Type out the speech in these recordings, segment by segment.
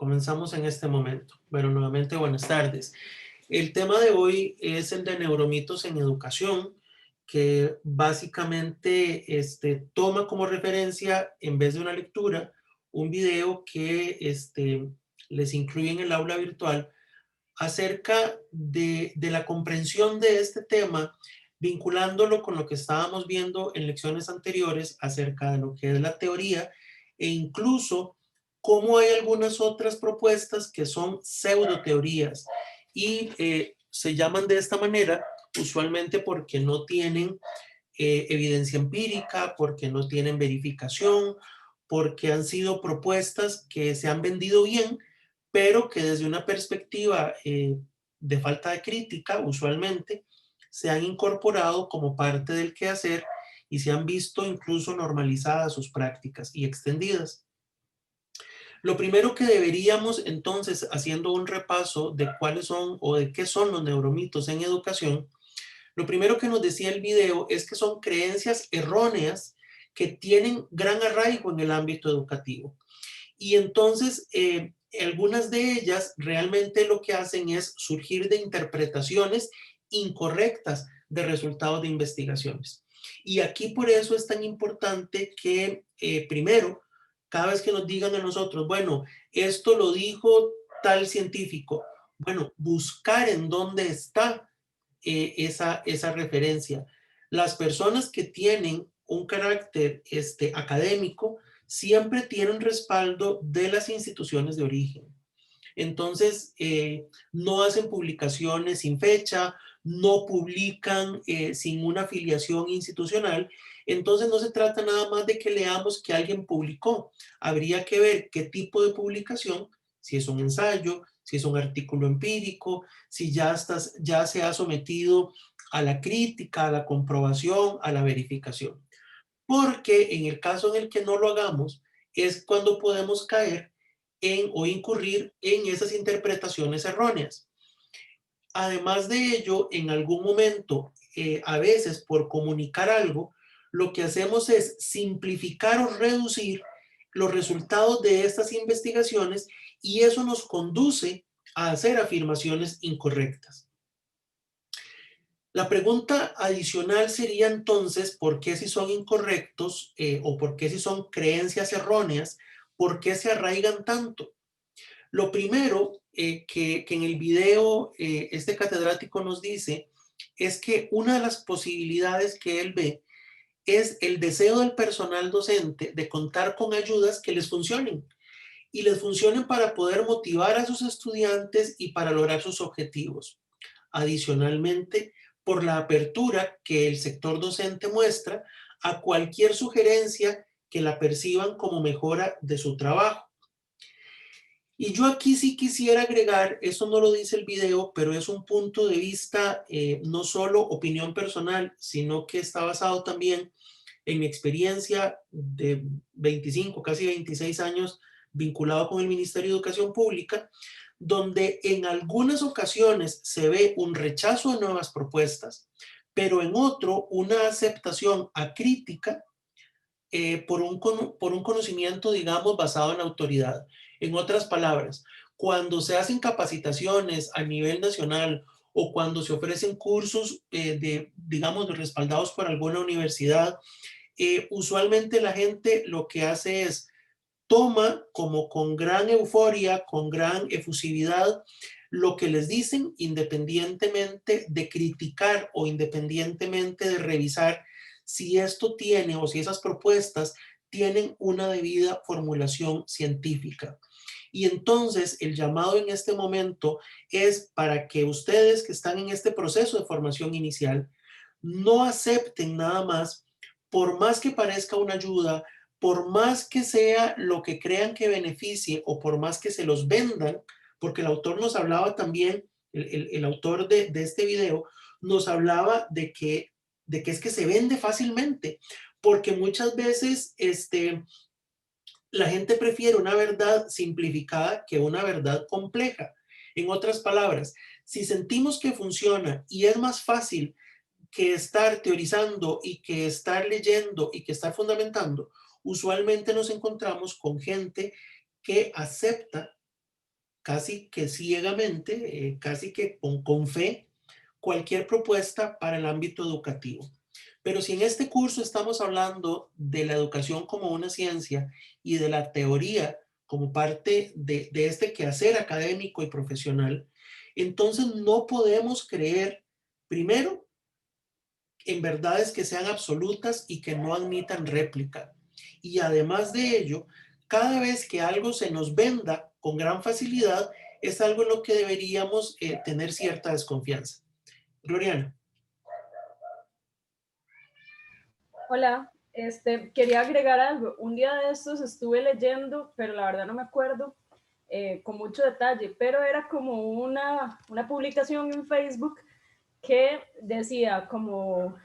Comenzamos en este momento. Bueno, nuevamente buenas tardes. El tema de hoy es el de neuromitos en educación, que básicamente toma como referencia, en vez de una lectura, un video que les incluye en el aula virtual acerca de la comprensión de este tema, vinculándolo con lo que estábamos viendo en lecciones anteriores acerca de lo que es la teoría e incluso cómo hay algunas otras propuestas que son pseudoteorías y se llaman de esta manera usualmente porque no tienen evidencia empírica, porque no tienen verificación, porque han sido propuestas que se han vendido bien, pero que desde una perspectiva de falta de crítica, usualmente, se han incorporado como parte del quehacer y se han visto incluso normalizadas sus prácticas y extendidas. Lo primero que deberíamos entonces, haciendo un repaso de cuáles son o de qué son los neuromitos en educación, lo primero que nos decía el video es que son creencias erróneas que tienen gran arraigo en el ámbito educativo. Y entonces, algunas de ellas realmente lo que hacen es surgir de interpretaciones incorrectas de resultados de investigaciones. Y aquí por eso es tan importante que, primero, cada vez que nos digan a nosotros, bueno, esto lo dijo tal científico, bueno, buscar en dónde está esa referencia. Las personas que tienen un carácter académico siempre tienen respaldo de las instituciones de origen. Entonces, no hacen publicaciones sin fecha, no publican sin una afiliación institucional. Entonces, no se trata nada más de que leamos que alguien publicó. Habría que ver qué tipo de publicación, si es un ensayo, si es un artículo empírico, si ya se ha sometido a la crítica, a la comprobación, a la verificación. Porque en el caso en el que no lo hagamos, es cuando podemos caer en o incurrir en esas interpretaciones erróneas. Además de ello, en algún momento, a veces por comunicar algo, lo que hacemos es simplificar o reducir los resultados de estas investigaciones y eso nos conduce a hacer afirmaciones incorrectas. La pregunta adicional sería entonces, ¿por qué si son incorrectos o por qué si son creencias erróneas, por qué se arraigan tanto? Lo primero que en el video este catedrático nos dice es que una de las posibilidades que él ve es el deseo del personal docente de contar con ayudas que les funcionen y les funcionen para poder motivar a sus estudiantes y para lograr sus objetivos. Adicionalmente, por la apertura que el sector docente muestra a cualquier sugerencia que la perciban como mejora de su trabajo. Y yo aquí sí quisiera agregar, eso no lo dice el video, pero es un punto de vista, no solo opinión personal, sino que está basado también en mi experiencia de 25, casi 26 años vinculado con el Ministerio de Educación Pública, donde en algunas ocasiones se ve un rechazo de nuevas propuestas, pero en otro una aceptación acrítica por un conocimiento, digamos, basado en la autoridad. En otras palabras, cuando se hacen capacitaciones a nivel nacional o cuando se ofrecen cursos digamos, respaldados por alguna universidad, usualmente la gente lo que hace es toma como con gran euforia, con gran efusividad, lo que les dicen independientemente de criticar o independientemente de revisar si esto tiene o si esas propuestas tienen una debida formulación científica. Y entonces el llamado en este momento es para que ustedes que están en este proceso de formación inicial no acepten nada más, por más que parezca una ayuda, por más que sea lo que crean que beneficie o por más que se los vendan, porque el autor nos hablaba también, el autor de este video, nos hablaba de que es que se vende fácilmente, porque muchas veces la gente prefiere una verdad simplificada que una verdad compleja. En otras palabras, si sentimos que funciona y es más fácil que estar teorizando y que estar leyendo y que estar fundamentando, usualmente nos encontramos con gente que acepta casi que ciegamente, casi que con fe, cualquier propuesta para el ámbito educativo. Pero si en este curso estamos hablando de la educación como una ciencia y de la teoría como parte de este quehacer académico y profesional, entonces no podemos creer, primero, en verdades que sean absolutas y que no admitan réplica. Y además de ello, cada vez que algo se nos venda con gran facilidad, es algo en lo que deberíamos tener cierta desconfianza. Gloriana. Hola, quería agregar algo. Un día de estos estuve leyendo, pero la verdad no me acuerdo con mucho detalle, pero era como una publicación en Facebook que decía como,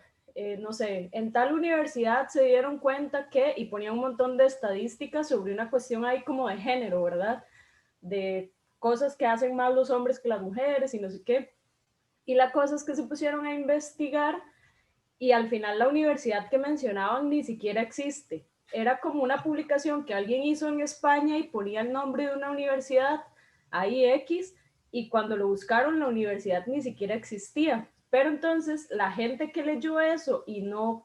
no sé, en tal universidad se dieron cuenta que, y ponía un montón de estadísticas sobre una cuestión ahí como de género, ¿verdad? De cosas que hacen más los hombres que las mujeres y no sé qué. Y la cosa es que se pusieron a investigar y al final la universidad que mencionaban ni siquiera existe. Era como una publicación que alguien hizo en España y ponía el nombre de una universidad, ahí X, y cuando lo buscaron la universidad ni siquiera existía. Pero entonces la gente que leyó eso y no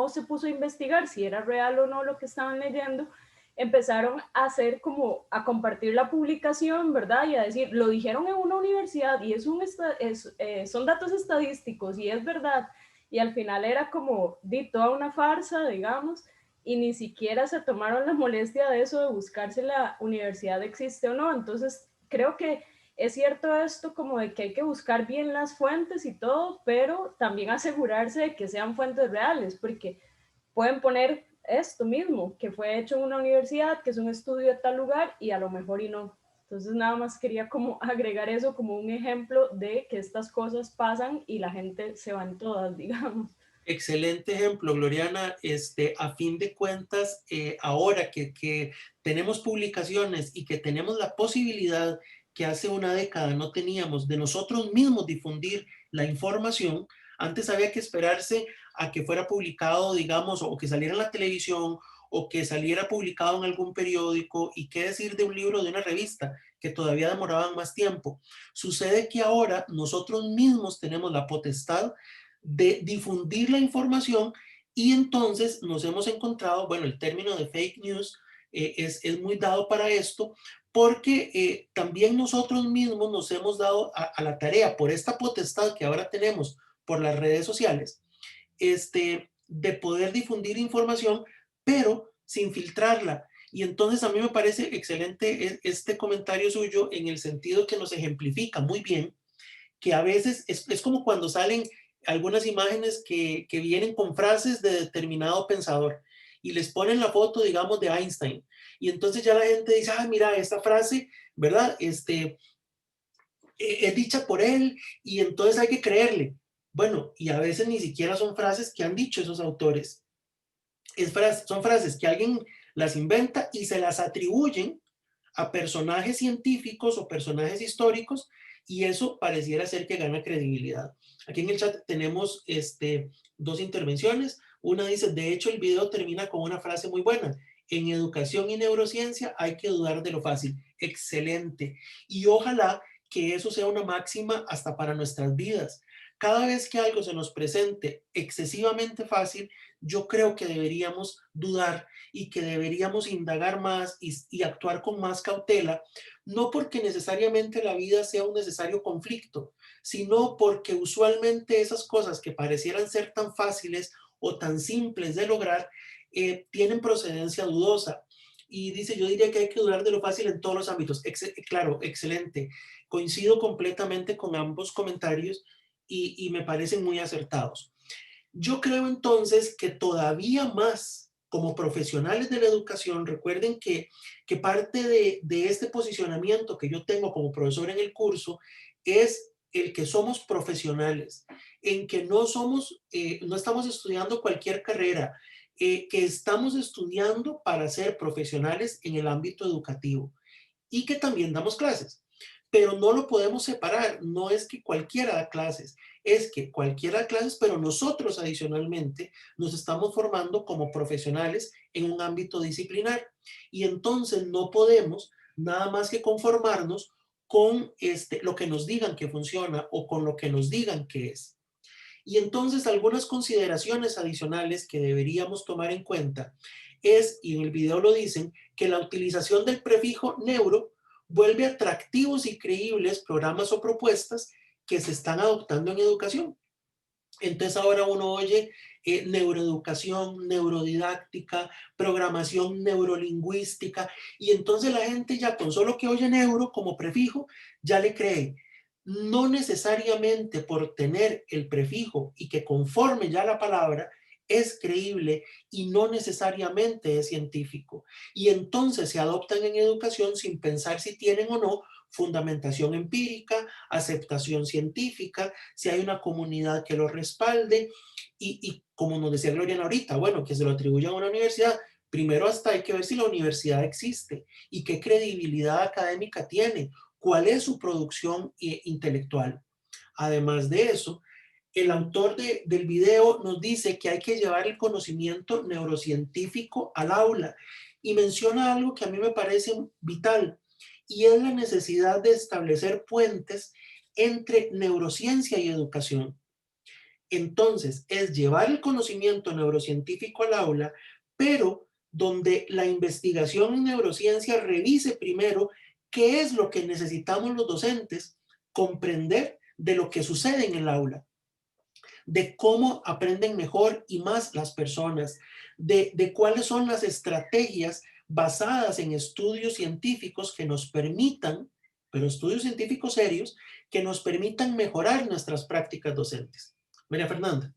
se puso a investigar si era real o no lo que estaban leyendo, empezaron a hacer como a compartir la publicación, ¿verdad? Y a decir, lo dijeron en una universidad y son datos estadísticos y es verdad, y al final era como toda una farsa, digamos, y ni siquiera se tomaron la molestia de eso, de buscar si la universidad existe o no. Entonces, creo que es cierto esto como de que hay que buscar bien las fuentes y todo, pero también asegurarse de que sean fuentes reales, porque pueden poner esto mismo, que fue hecho en una universidad, que es un estudio de tal lugar y a lo mejor y no. Entonces nada más quería como agregar eso como un ejemplo de que estas cosas pasan y la gente se va en todas, digamos. Excelente ejemplo, Gloriana. A fin de cuentas, ahora que tenemos publicaciones y que tenemos la posibilidad que hace una década no teníamos de nosotros mismos difundir la información, antes había que esperarse a que fuera publicado, digamos, o que saliera en la televisión o que saliera publicado en algún periódico, y qué decir de un libro, de una revista, que todavía demoraban más tiempo. Sucede que ahora nosotros mismos tenemos la potestad de difundir la información, y entonces nos hemos encontrado, bueno, el término de fake news es muy dado para esto, porque también nosotros mismos nos hemos dado a la tarea, por esta potestad que ahora tenemos por las redes sociales, de poder difundir información, pero sin filtrarla. Y entonces a mí me parece excelente este comentario suyo, en el sentido que nos ejemplifica muy bien que a veces es como cuando salen algunas imágenes que vienen con frases de determinado pensador y les ponen la foto, digamos, de Einstein. Y entonces ya la gente dice, ah, mira, esta frase, ¿verdad? Es dicha por él y entonces hay que creerle. Bueno, y a veces ni siquiera son frases que han dicho esos autores. Son frases que alguien las inventa y se las atribuyen a personajes científicos o personajes históricos, y eso pareciera ser que gana credibilidad. Aquí en el chat tenemos dos intervenciones. Una dice, de hecho el video termina con una frase muy buena: en educación y neurociencia hay que dudar de lo fácil. Excelente. Y ojalá que eso sea una máxima hasta para nuestras vidas. Cada vez que algo se nos presente excesivamente fácil, yo creo que deberíamos dudar y que deberíamos indagar más y actuar con más cautela, no porque necesariamente la vida sea un necesario conflicto, sino porque usualmente esas cosas que parecieran ser tan fáciles o tan simples de lograr, tienen procedencia dudosa. Y dice, yo diría que hay que dudar de lo fácil en todos los ámbitos. Claro, excelente. Coincido completamente con ambos comentarios y me parecen muy acertados. Yo creo entonces que todavía más como profesionales de la educación, recuerden que parte de este posicionamiento que yo tengo como profesor en el curso es el que somos profesionales, en que no somos, no estamos estudiando cualquier carrera, que estamos estudiando para ser profesionales en el ámbito educativo y que también damos clases. Pero no lo podemos separar, no es que cualquiera da clases, es que cualquiera da clases, pero nosotros adicionalmente nos estamos formando como profesionales en un ámbito disciplinar. Y entonces no podemos nada más que conformarnos con lo que nos digan que funciona o con lo que nos digan que es. Y entonces algunas consideraciones adicionales que deberíamos tomar en cuenta es, y en el video lo dicen, que la utilización del prefijo neuro vuelve atractivos y creíbles programas o propuestas que se están adoptando en educación. Entonces ahora uno oye neuroeducación, neurodidáctica, programación neurolingüística, y entonces la gente ya con solo que oye neuro como prefijo, ya le cree. No necesariamente por tener el prefijo y que conforme ya la palabra es creíble y no necesariamente es científico. Y entonces se adoptan en educación sin pensar si tienen o no fundamentación empírica, aceptación científica, si hay una comunidad que lo respalde y como nos decía Gloria ahorita, bueno, que se lo atribuyan a una universidad. Primero hasta hay que ver si la universidad existe y qué credibilidad académica tiene, cuál es su producción intelectual. Además de eso, el autor del video nos dice que hay que llevar el conocimiento neurocientífico al aula y menciona algo que a mí me parece vital, y es la necesidad de establecer puentes entre neurociencia y educación. Entonces, es llevar el conocimiento neurocientífico al aula, pero donde la investigación en neurociencia revise primero qué es lo que necesitamos los docentes comprender de lo que sucede en el aula, de cómo aprenden mejor y más las personas, de cuáles son las estrategias basadas en estudios científicos que nos permitan, pero estudios científicos serios, que nos permitan mejorar nuestras prácticas docentes. María Fernanda.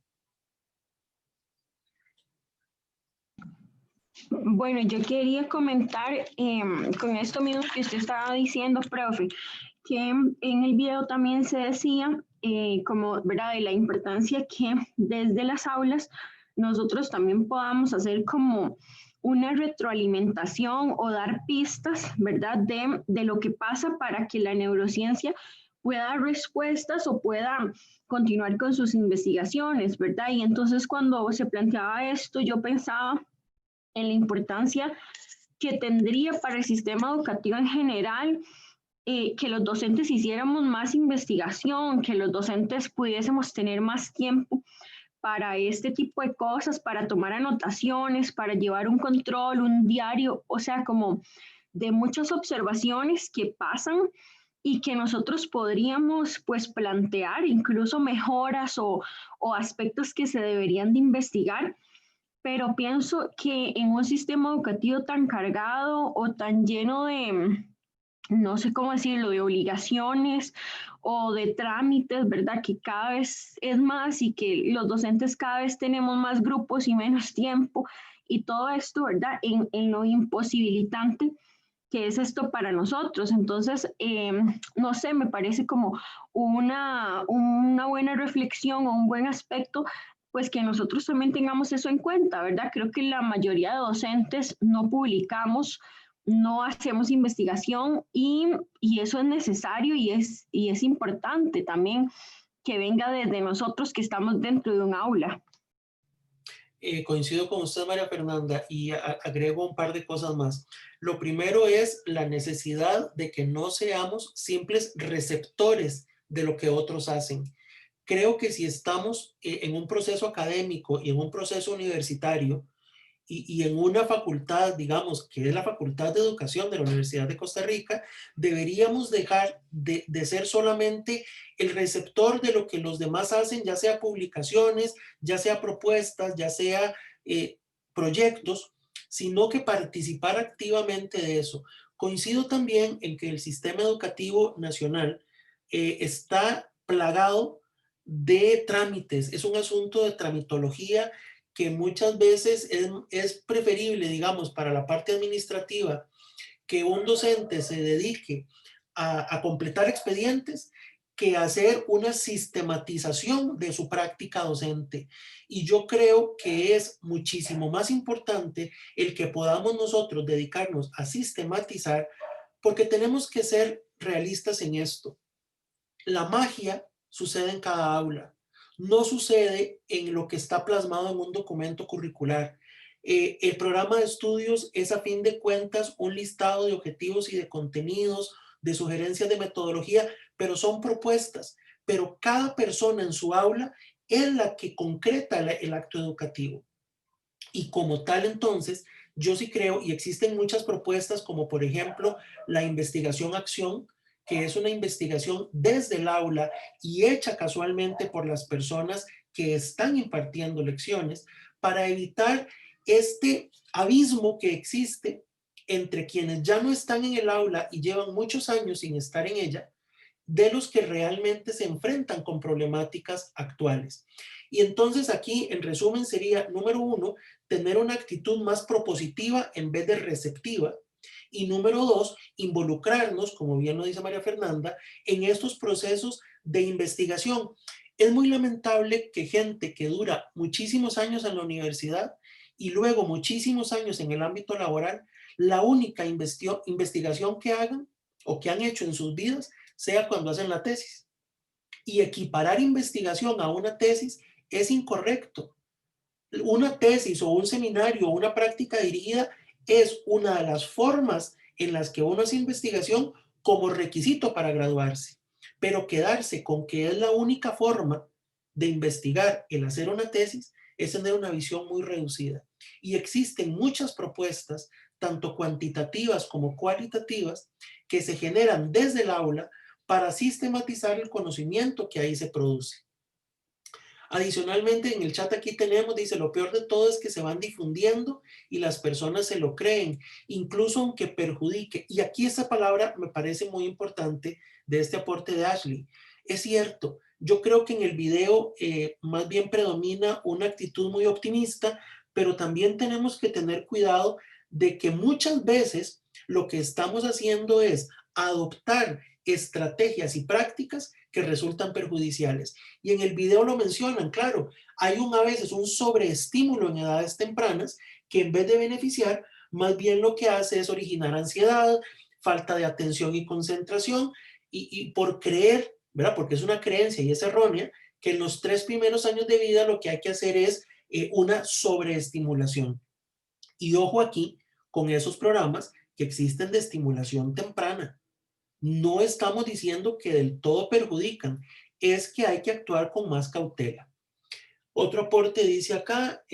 Bueno, yo quería comentar con esto mismo que usted estaba diciendo, profe, que en el video también se decía, como, ¿verdad?, de la importancia que desde las aulas nosotros también podamos hacer como una retroalimentación o dar pistas, ¿verdad?, de lo que pasa para que la neurociencia pueda dar respuestas o pueda continuar con sus investigaciones, ¿verdad? Y entonces cuando se planteaba esto, yo pensaba en la importancia que tendría para el sistema educativo en general, que los docentes hiciéramos más investigación, que los docentes pudiésemos tener más tiempo para este tipo de cosas, para tomar anotaciones, para llevar un control, un diario, o sea, como de muchas observaciones que pasan y que nosotros podríamos pues plantear incluso mejoras o aspectos que se deberían de investigar, pero pienso que en un sistema educativo tan cargado o tan lleno de, no sé cómo decirlo, de obligaciones o de trámites, ¿verdad? Que cada vez es más y que los docentes cada vez tenemos más grupos y menos tiempo y todo esto, ¿verdad? En lo imposibilitante que es esto para nosotros. Entonces, no sé, me parece como una buena reflexión o un buen aspecto, pues que nosotros también tengamos eso en cuenta, ¿verdad? Creo que la mayoría de docentes no publicamos, no hacemos investigación y eso es necesario y es importante también que venga desde nosotros que estamos dentro de un aula. Coincido con usted, María Fernanda, y agrego un par de cosas más. Lo primero es la necesidad de que no seamos simples receptores de lo que otros hacen. Creo que si estamos en un proceso académico y en un proceso universitario, y en una facultad, digamos, que es la Facultad de Educación de la Universidad de Costa Rica, deberíamos dejar de ser solamente el receptor de lo que los demás hacen, ya sea publicaciones, ya sea propuestas, ya sea proyectos, sino que participar activamente de eso. Coincido también en que el sistema educativo nacional está plagado de trámites, es un asunto de tramitología que muchas veces es preferible, digamos, para la parte administrativa, que un docente se dedique a completar expedientes que hacer una sistematización de su práctica docente. Y yo creo que es muchísimo más importante el que podamos nosotros dedicarnos a sistematizar, porque tenemos que ser realistas en esto. La magia sucede en cada aula, no sucede en lo que está plasmado en un documento curricular. El programa de estudios es a fin de cuentas un listado de objetivos y de contenidos de sugerencias de metodología, pero son propuestas. Pero cada persona en su aula es la que concreta el acto educativo. Y como tal, entonces, yo sí creo, y existen muchas propuestas, como por ejemplo la investigación-acción, que es una investigación desde el aula y hecha casualmente por las personas que están impartiendo lecciones, para evitar este abismo que existe entre quienes ya no están en el aula y llevan muchos años sin estar en ella, de los que realmente se enfrentan con problemáticas actuales. Y entonces aquí, en resumen, sería, número uno, tener una actitud más propositiva en vez de receptiva. Y número dos, involucrarnos, como bien lo dice María Fernanda, en estos procesos de investigación. Es muy lamentable que gente que dura muchísimos años en la universidad y luego muchísimos años en el ámbito laboral, la única investigación que hagan o que han hecho en sus vidas sea cuando hacen la tesis. Y equiparar investigación a una tesis es incorrecto. Una tesis o un seminario o una práctica dirigida es una de las formas en las que uno hace investigación como requisito para graduarse. Pero quedarse con que es la única forma de investigar el hacer una tesis es tener una visión muy reducida. Y existen muchas propuestas, tanto cuantitativas como cualitativas, que se generan desde el aula para sistematizar el conocimiento que ahí se produce. Adicionalmente, en el chat aquí tenemos, dice, lo peor de todo es que se van difundiendo y las personas se lo creen, incluso aunque perjudique. Y aquí esta palabra me parece muy importante de este aporte de Ashley. Es cierto, yo creo que en el video más bien predomina una actitud muy optimista, pero también tenemos que tener cuidado de que muchas veces lo que estamos haciendo es adoptar estrategias y prácticas que resultan perjudiciales. Y en el video lo mencionan, claro, hay a veces un sobreestímulo en edades tempranas que en vez de beneficiar, más bien lo que hace es originar ansiedad, falta de atención y concentración, y por creer, ¿verdad? Porque es una creencia y es errónea, que en los 3 primeros años de vida lo que hay que hacer es una sobreestimulación. Y ojo aquí con esos programas que existen de estimulación temprana. No estamos diciendo que del todo perjudican, es que hay que actuar con más cautela. Otro aporte dice acá,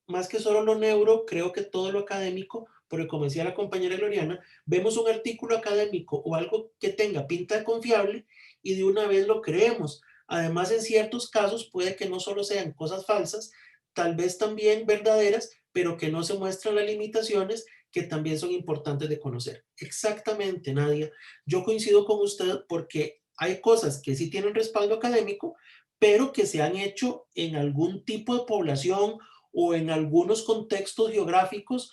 más que solo lo neuro, creo que todo lo académico, porque como decía la compañera Gloriana, vemos un artículo académico o algo que tenga pinta de confiable y de una vez lo creemos. Además, en ciertos casos puede que no solo sean cosas falsas, tal vez también verdaderas, pero que no se muestran las limitaciones que también son importantes de conocer. Exactamente, Nadia. Yo coincido con usted porque hay cosas que sí tienen respaldo académico, pero que se han hecho en algún tipo de población o en algunos contextos geográficos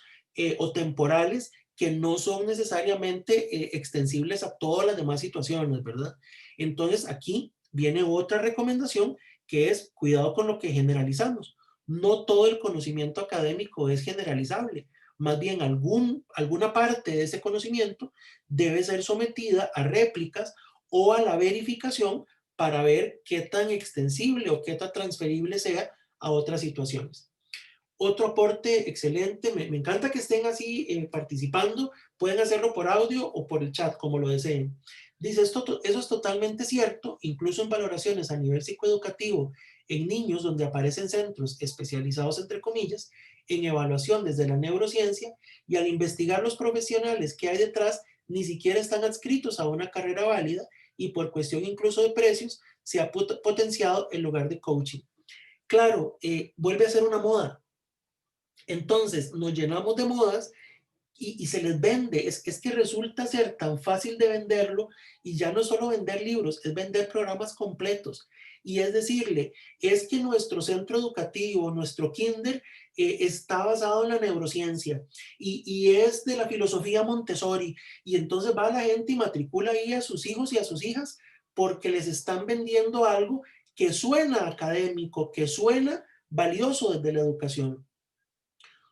o temporales que no son necesariamente extensibles a todas las demás situaciones, ¿verdad? Entonces aquí viene otra recomendación que es cuidado con lo que generalizamos. No todo el conocimiento académico es generalizable. Más bien alguna parte de ese conocimiento debe ser sometida a réplicas o a la verificación para ver qué tan extensible o qué tan transferible sea a otras situaciones. Otro aporte excelente, me encanta que estén así participando, pueden hacerlo por audio o por el chat, como lo deseen. Dice, eso es totalmente cierto, incluso en valoraciones a nivel psicoeducativo, en niños donde aparecen centros especializados, entre comillas, en evaluación desde la neurociencia, y al investigar los profesionales que hay detrás, ni siquiera están adscritos a una carrera válida, y por cuestión incluso de precios, se ha potenciado en lugar de coaching. Claro, vuelve a ser una moda. Entonces nos llenamos de modas y se les vende. Es que resulta ser tan fácil de venderlo, y ya no es solo vender libros, es vender programas completos. Y es decirle, es que nuestro centro educativo, nuestro kinder, está basado en la neurociencia y es de la filosofía Montessori. Y entonces va la gente y matricula ahí a sus hijos y a sus hijas porque les están vendiendo algo que suena académico, que suena valioso desde la educación.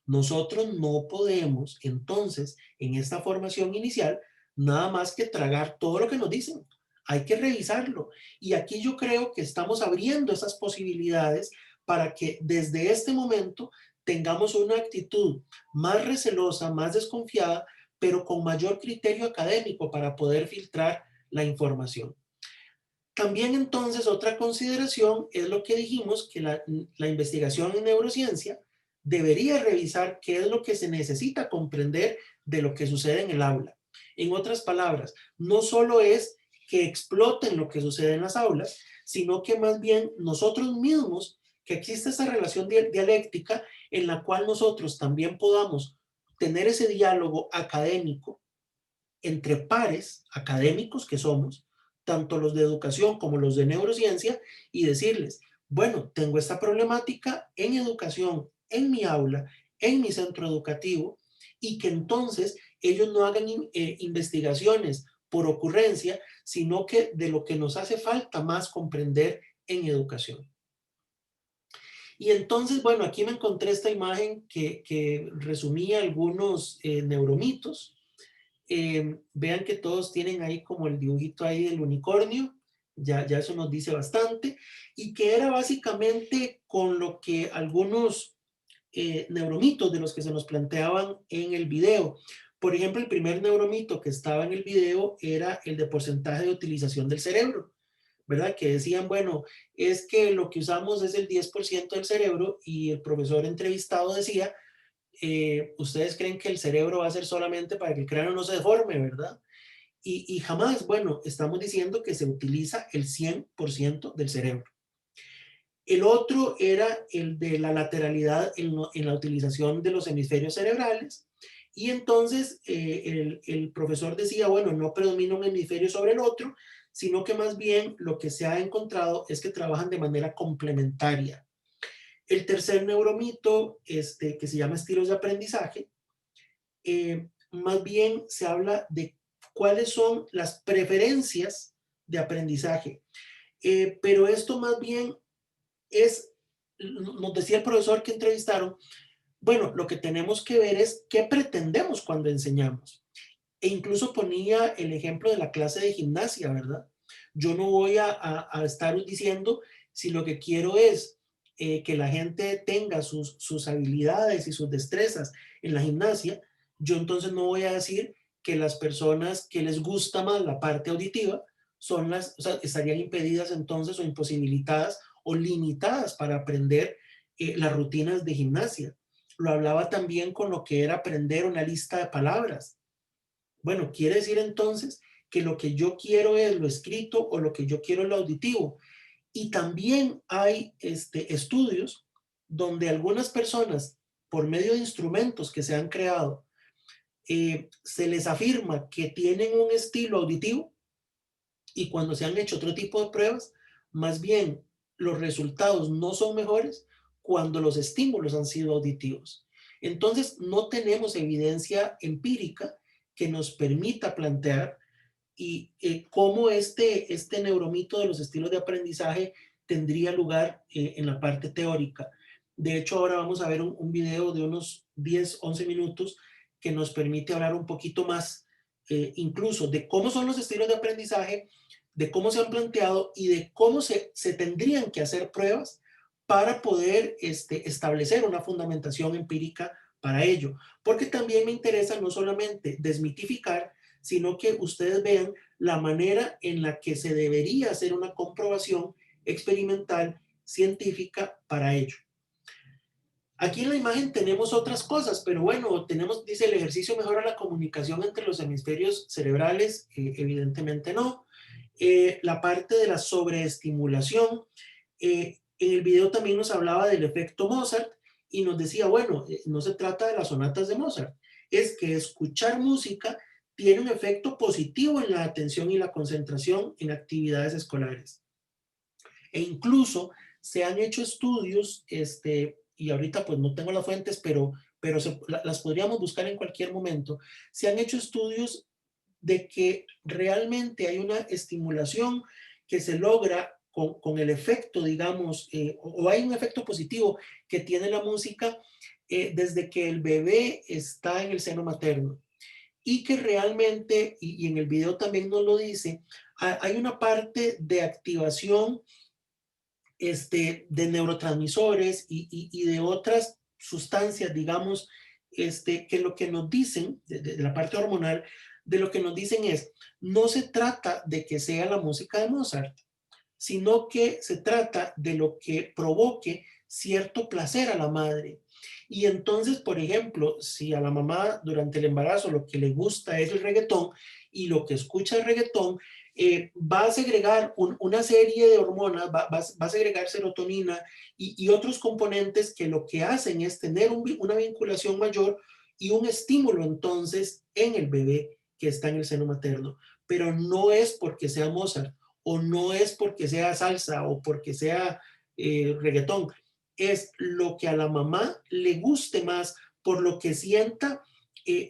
Nosotros no podemos, entonces, en esta formación inicial, nada más que tragar todo lo que nos dicen. Hay que revisarlo. Y aquí yo creo que estamos abriendo esas posibilidades para que desde este momento tengamos una actitud más recelosa, más desconfiada, pero con mayor criterio académico para poder filtrar la información. También entonces otra consideración es lo que dijimos, que la investigación en neurociencia debería revisar qué es lo que se necesita comprender de lo que sucede en el aula. En otras palabras, no solo es que exploten lo que sucede en las aulas, sino que más bien nosotros mismos, que existe esa relación dialéctica en la cual nosotros también podamos tener ese diálogo académico entre pares académicos que somos, tanto los de educación como los de neurociencia, y decirles, bueno, tengo esta problemática en educación, en mi aula, en mi centro educativo, y que entonces ellos no hagan investigaciones por ocurrencia, sino que de lo que nos hace falta más comprender en educación. Y entonces, bueno, aquí me encontré esta imagen que resumía algunos neuromitos. Vean que todos tienen ahí como el dibujito ahí del unicornio, ya eso nos dice bastante, y que era básicamente con lo que algunos neuromitos de los que se nos planteaban en el video. Por ejemplo, el primer neuromito que estaba en el video era el de porcentaje de utilización del cerebro, ¿verdad? Que decían, bueno, es que lo que usamos es el 10% del cerebro, y el profesor entrevistado decía, ustedes creen que el cerebro va a ser solamente para que el cráneo no se deforme, ¿verdad? Y jamás, bueno, estamos diciendo que se utiliza el 100% del cerebro. El otro era el de la lateralidad en la utilización de los hemisferios cerebrales. Y entonces el profesor decía, bueno, no predomina un hemisferio sobre el otro, sino que más bien lo que se ha encontrado es que trabajan de manera complementaria. El tercer neuromito, que se llama estilos de aprendizaje, más bien se habla de cuáles son las preferencias de aprendizaje. Pero esto más bien es, nos decía el profesor que entrevistaron, bueno, lo que tenemos que ver es qué pretendemos cuando enseñamos. E incluso ponía el ejemplo de la clase de gimnasia, ¿verdad? Yo no voy a estar diciendo si lo que quiero es que la gente tenga sus habilidades y sus destrezas en la gimnasia. Yo entonces no voy a decir que las personas que les gusta más la parte auditiva son o sea, estarían impedidas entonces o imposibilitadas o limitadas para aprender las rutinas de gimnasia. Lo hablaba también con lo que era aprender una lista de palabras. Bueno, quiere decir entonces que lo que yo quiero es lo escrito o lo que yo quiero es lo auditivo. Y también hay estudios donde algunas personas, por medio de instrumentos que se han creado, se les afirma que tienen un estilo auditivo, y cuando se han hecho otro tipo de pruebas, más bien los resultados no son mejores cuando los estímulos han sido auditivos. Entonces, no tenemos evidencia empírica que nos permita plantear y cómo este neuromito de los estilos de aprendizaje tendría lugar en la parte teórica. De hecho, ahora vamos a ver un video de unos 10, 11 minutos que nos permite hablar un poquito más, incluso de cómo son los estilos de aprendizaje, de cómo se han planteado y de cómo se tendrían que hacer pruebas para poder establecer una fundamentación empírica para ello. Porque también me interesa no solamente desmitificar, sino que ustedes vean la manera en la que se debería hacer una comprobación experimental científica para ello. Aquí en la imagen tenemos otras cosas, pero bueno, dice, el ejercicio mejora la comunicación entre los hemisferios cerebrales, evidentemente no. La parte de la sobreestimulación, en el video también nos hablaba del efecto Mozart y nos decía, bueno, no se trata de las sonatas de Mozart, es que escuchar música tiene un efecto positivo en la atención y la concentración en actividades escolares. E incluso se han hecho estudios, y ahorita pues no tengo las fuentes, pero las podríamos buscar en cualquier momento. Se han hecho estudios de que realmente hay una estimulación que se logra con el efecto, digamos, o hay un efecto positivo que tiene la música desde que el bebé está en el seno materno. Y que realmente, y en el video también nos lo dice, hay una parte de activación de neurotransmisores y de otras sustancias, digamos, que lo que nos dicen, de la parte hormonal, de lo que nos dicen es, no se trata de que sea la música de Mozart, sino que se trata de lo que provoque cierto placer a la madre. Y entonces, por ejemplo, si a la mamá durante el embarazo lo que le gusta es el reggaetón y lo que escucha el reggaetón, va a segregar una serie de hormonas, va a segregar serotonina y otros componentes que lo que hacen es tener una vinculación mayor y un estímulo entonces en el bebé que está en el seno materno. Pero no es porque sea Mozart, o no es porque sea salsa o porque sea reggaetón, es lo que a la mamá le guste más, por lo que sienta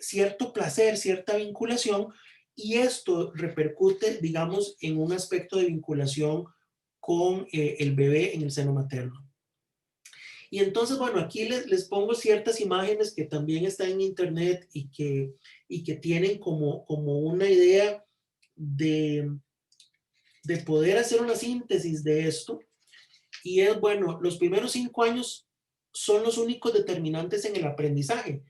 cierto placer, cierta vinculación, y esto repercute, digamos, en un aspecto de vinculación con el bebé en el seno materno. Y entonces, bueno, aquí les pongo ciertas imágenes que también están en internet y que tienen como una idea de poder hacer una síntesis de esto. Y es, bueno, los primeros 5 años son los únicos determinantes en el aprendizaje.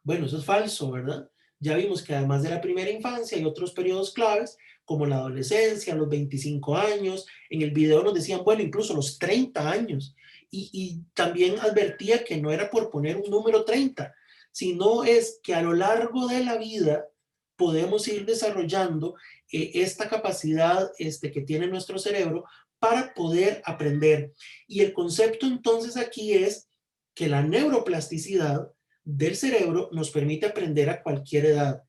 Bueno, eso es falso, ¿verdad? Ya vimos que además de la primera infancia hay otros periodos claves, como la adolescencia, los 25 años. En el video nos decían, bueno, incluso los 30 años. Y también advertía que no era por poner un número 30, sino es que a lo largo de la vida podemos ir desarrollando esta capacidad que tiene nuestro cerebro para poder aprender. Y el concepto entonces aquí es que la neuroplasticidad del cerebro nos permite aprender a cualquier edad.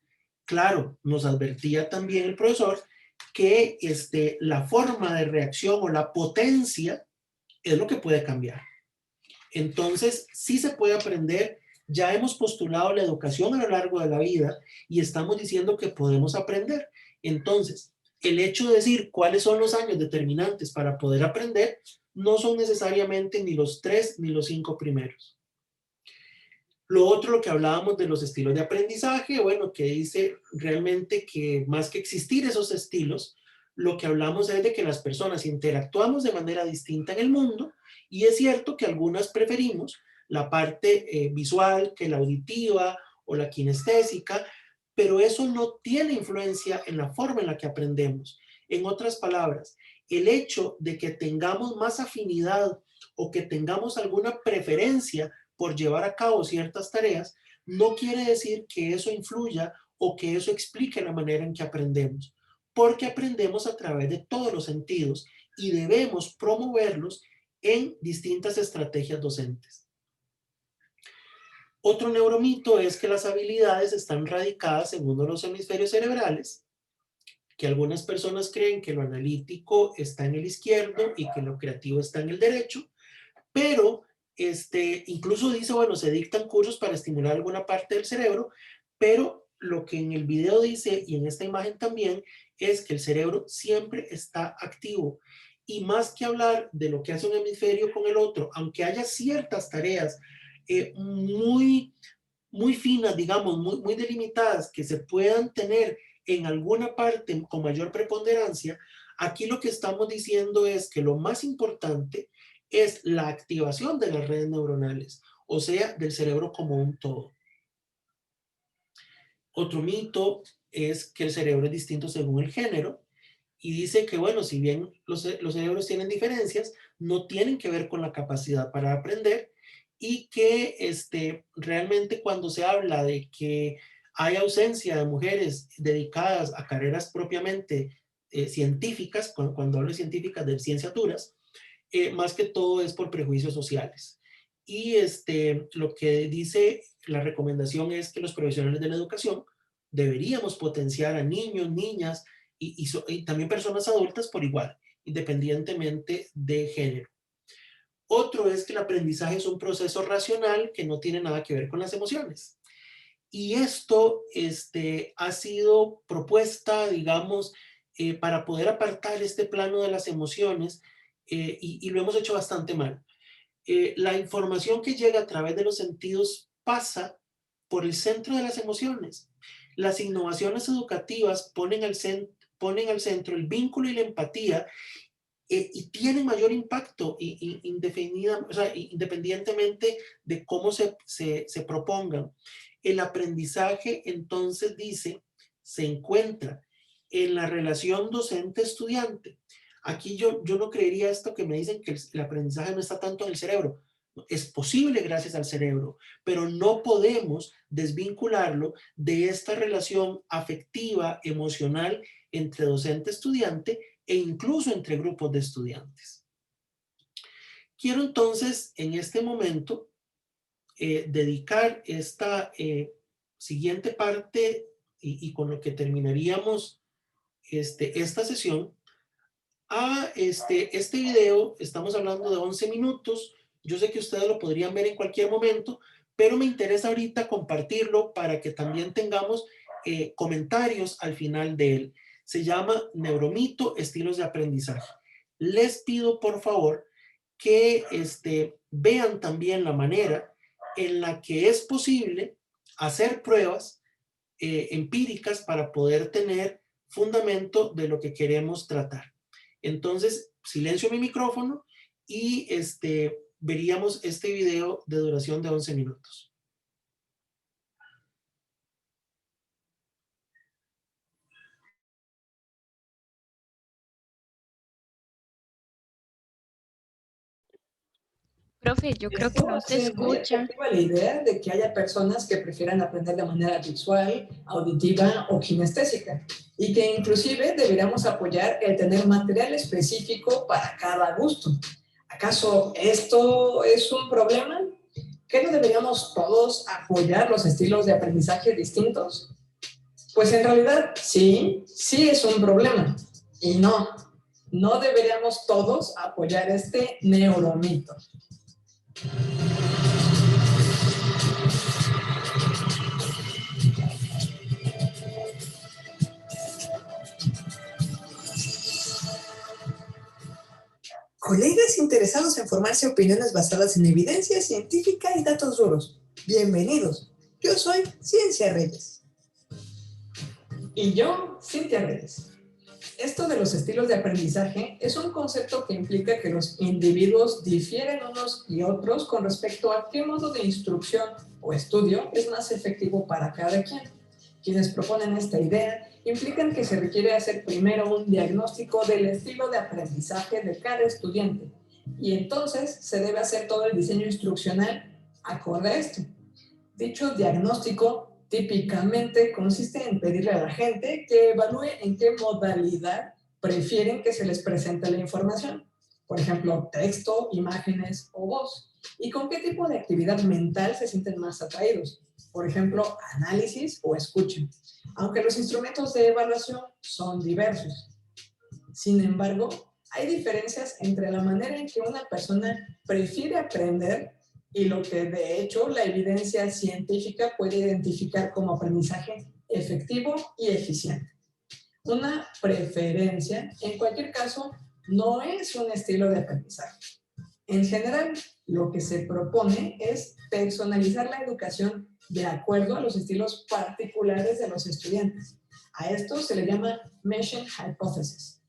Claro, nos advertía también el profesor que la forma de reacción o la potencia es lo que puede cambiar. Entonces, sí se puede aprender. Ya hemos postulado la educación a lo largo de la vida y estamos diciendo que podemos aprender. Entonces, el hecho de decir cuáles son los años determinantes para poder aprender no son necesariamente ni los 3 ni los 5 primeros. Lo otro, lo que hablábamos de los estilos de aprendizaje, bueno, que dice realmente que más que existir esos estilos, lo que hablamos es de que las personas interactuamos de manera distinta en el mundo, y es cierto que algunas preferimos la parte visual que la auditiva o la kinestésica, pero eso no tiene influencia en la forma en la que aprendemos. En otras palabras, el hecho de que tengamos más afinidad o que tengamos alguna preferencia por llevar a cabo ciertas tareas, no quiere decir que eso influya o que eso explique la manera en que aprendemos, porque aprendemos a través de todos los sentidos y debemos promoverlos en distintas estrategias docentes. Otro neuromito es que las habilidades están radicadas en uno de los hemisferios cerebrales, que algunas personas creen que lo analítico está en el izquierdo y que lo creativo está en el derecho, pero incluso dice, bueno, se dictan cursos para estimular alguna parte del cerebro, pero lo que en el video dice y en esta imagen también es que el cerebro siempre está activo. Y más que hablar de lo que hace un hemisferio con el otro, aunque haya ciertas tareas muy, muy finas, digamos, muy delimitadas, que se puedan tener en alguna parte con mayor preponderancia, aquí lo que estamos diciendo es que lo más importante es la activación de las redes neuronales, o sea, del cerebro como un todo. Otro mito es que el cerebro es distinto según el género, y dice que, bueno, si bien los cerebros tienen diferencias, no tienen que ver con la capacidad para aprender, y que realmente cuando se habla de que hay ausencia de mujeres dedicadas a carreras propiamente científicas, cuando hablo de científicas de cienciaturas, más que todo es por prejuicios sociales. Y lo que dice la recomendación es que los profesionales de la educación deberíamos potenciar a niños, niñas y también personas adultas por igual, independientemente de género. Otro es que el aprendizaje es un proceso racional que no tiene nada que ver con las emociones. Y esto ha sido propuesta, digamos, para poder apartar este plano de las emociones, y lo hemos hecho bastante mal. La información que llega a través de los sentidos pasa por el centro de las emociones. Las innovaciones educativas ponen al centro el vínculo y la empatía y tienen mayor impacto o sea, independientemente de cómo se propongan. El aprendizaje, entonces, se encuentra en la relación docente-estudiante. Aquí yo no creería esto que me dicen que el aprendizaje no está tanto en el cerebro. Es posible gracias al cerebro, pero no podemos desvincularlo de esta relación afectiva, emocional entre docente-estudiante e incluso entre grupos de estudiantes. Quiero entonces en este momento dedicar esta siguiente parte y con lo que terminaríamos esta sesión a este video. Estamos hablando de 11 minutos. Yo sé que ustedes lo podrían ver en cualquier momento, pero me interesa ahorita compartirlo para que también tengamos comentarios al final de él. Se llama Neuromito, estilos de aprendizaje. Les pido por favor que vean también la manera en la que es posible hacer pruebas empíricas para poder tener fundamento de lo que queremos tratar. Entonces, silencio mi micrófono y veríamos este video de duración de 11 minutos. Profe, yo creo que no se escucha. La idea de que haya personas que prefieran aprender de manera visual, auditiva o kinestésica, y que inclusive deberíamos apoyar el tener material específico para cada gusto. ¿Acaso esto es un problema? ¿Qué no deberíamos todos apoyar los estilos de aprendizaje distintos? Pues en realidad sí es un problema. Y no deberíamos todos apoyar este neuromito. Colegas interesados en formarse opiniones basadas en evidencia científica y datos duros. Bienvenidos. Yo soy Ciencia Reyes. Y yo, Cintia Reyes. Esto de los estilos de aprendizaje es un concepto que implica que los individuos difieren unos y otros con respecto a qué modo de instrucción o estudio es más efectivo para cada quien. Quienes proponen esta idea implican que se requiere hacer primero un diagnóstico del estilo de aprendizaje de cada estudiante y entonces se debe hacer todo el diseño instruccional acorde a esto. Dicho diagnóstico típicamente consiste en pedirle a la gente que evalúe en qué modalidad prefieren que se les presente la información. Por ejemplo, texto, imágenes o voz. Y con qué tipo de actividad mental se sienten más atraídos. Por ejemplo, análisis o escucha. Aunque los instrumentos de evaluación son diversos. Sin embargo, hay diferencias entre la manera en que una persona prefiere aprender y lo que de hecho la evidencia científica puede identificar como aprendizaje efectivo y eficiente. Una preferencia, en cualquier caso, no es un estilo de aprendizaje. En general, lo que se propone es personalizar la educación de acuerdo a los estilos particulares de los estudiantes. A esto se le llama Mayschen Hypothesis.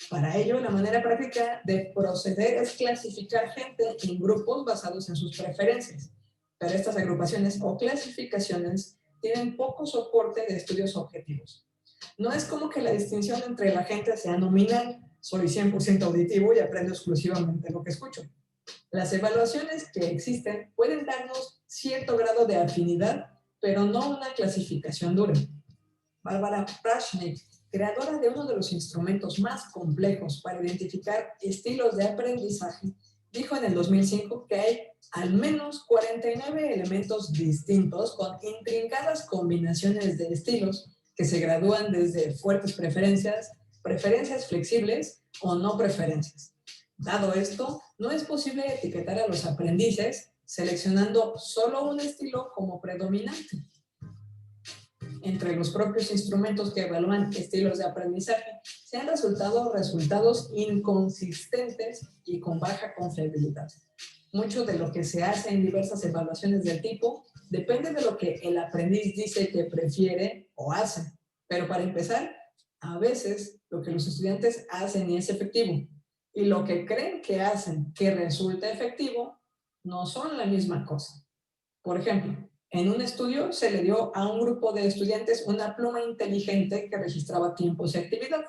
Para ello, la manera práctica de proceder es clasificar gente en grupos basados en sus preferencias. Pero estas agrupaciones o clasificaciones tienen poco soporte de estudios objetivos. No es como que la distinción entre la gente sea nominal. Soy 100% auditivo y aprendo exclusivamente lo que escucho. Las evaluaciones que existen pueden darnos cierto grado de afinidad, pero no una clasificación dura. Barbara Prashnik, creadora de uno de los instrumentos más complejos para identificar estilos de aprendizaje, dijo en el 2005 que hay al menos 49 elementos distintos con intrincadas combinaciones de estilos que se gradúan desde fuertes preferencias, preferencias flexibles o no preferencias. Dado esto, no es posible etiquetar a los aprendices seleccionando solo un estilo como predominante. Entre los propios instrumentos que evalúan estilos de aprendizaje, se han resultado resultados inconsistentes y con baja confiabilidad. Mucho de lo que se hace en diversas evaluaciones del tipo depende de lo que el aprendiz dice que prefiere o hace. Pero para empezar, a veces lo que los estudiantes hacen y es efectivo. y lo que creen que hacen que resulte efectivo no son la misma cosa. Por ejemplo, en un estudio se le dio a un grupo de estudiantes una pluma inteligente que registraba tiempos y actividad,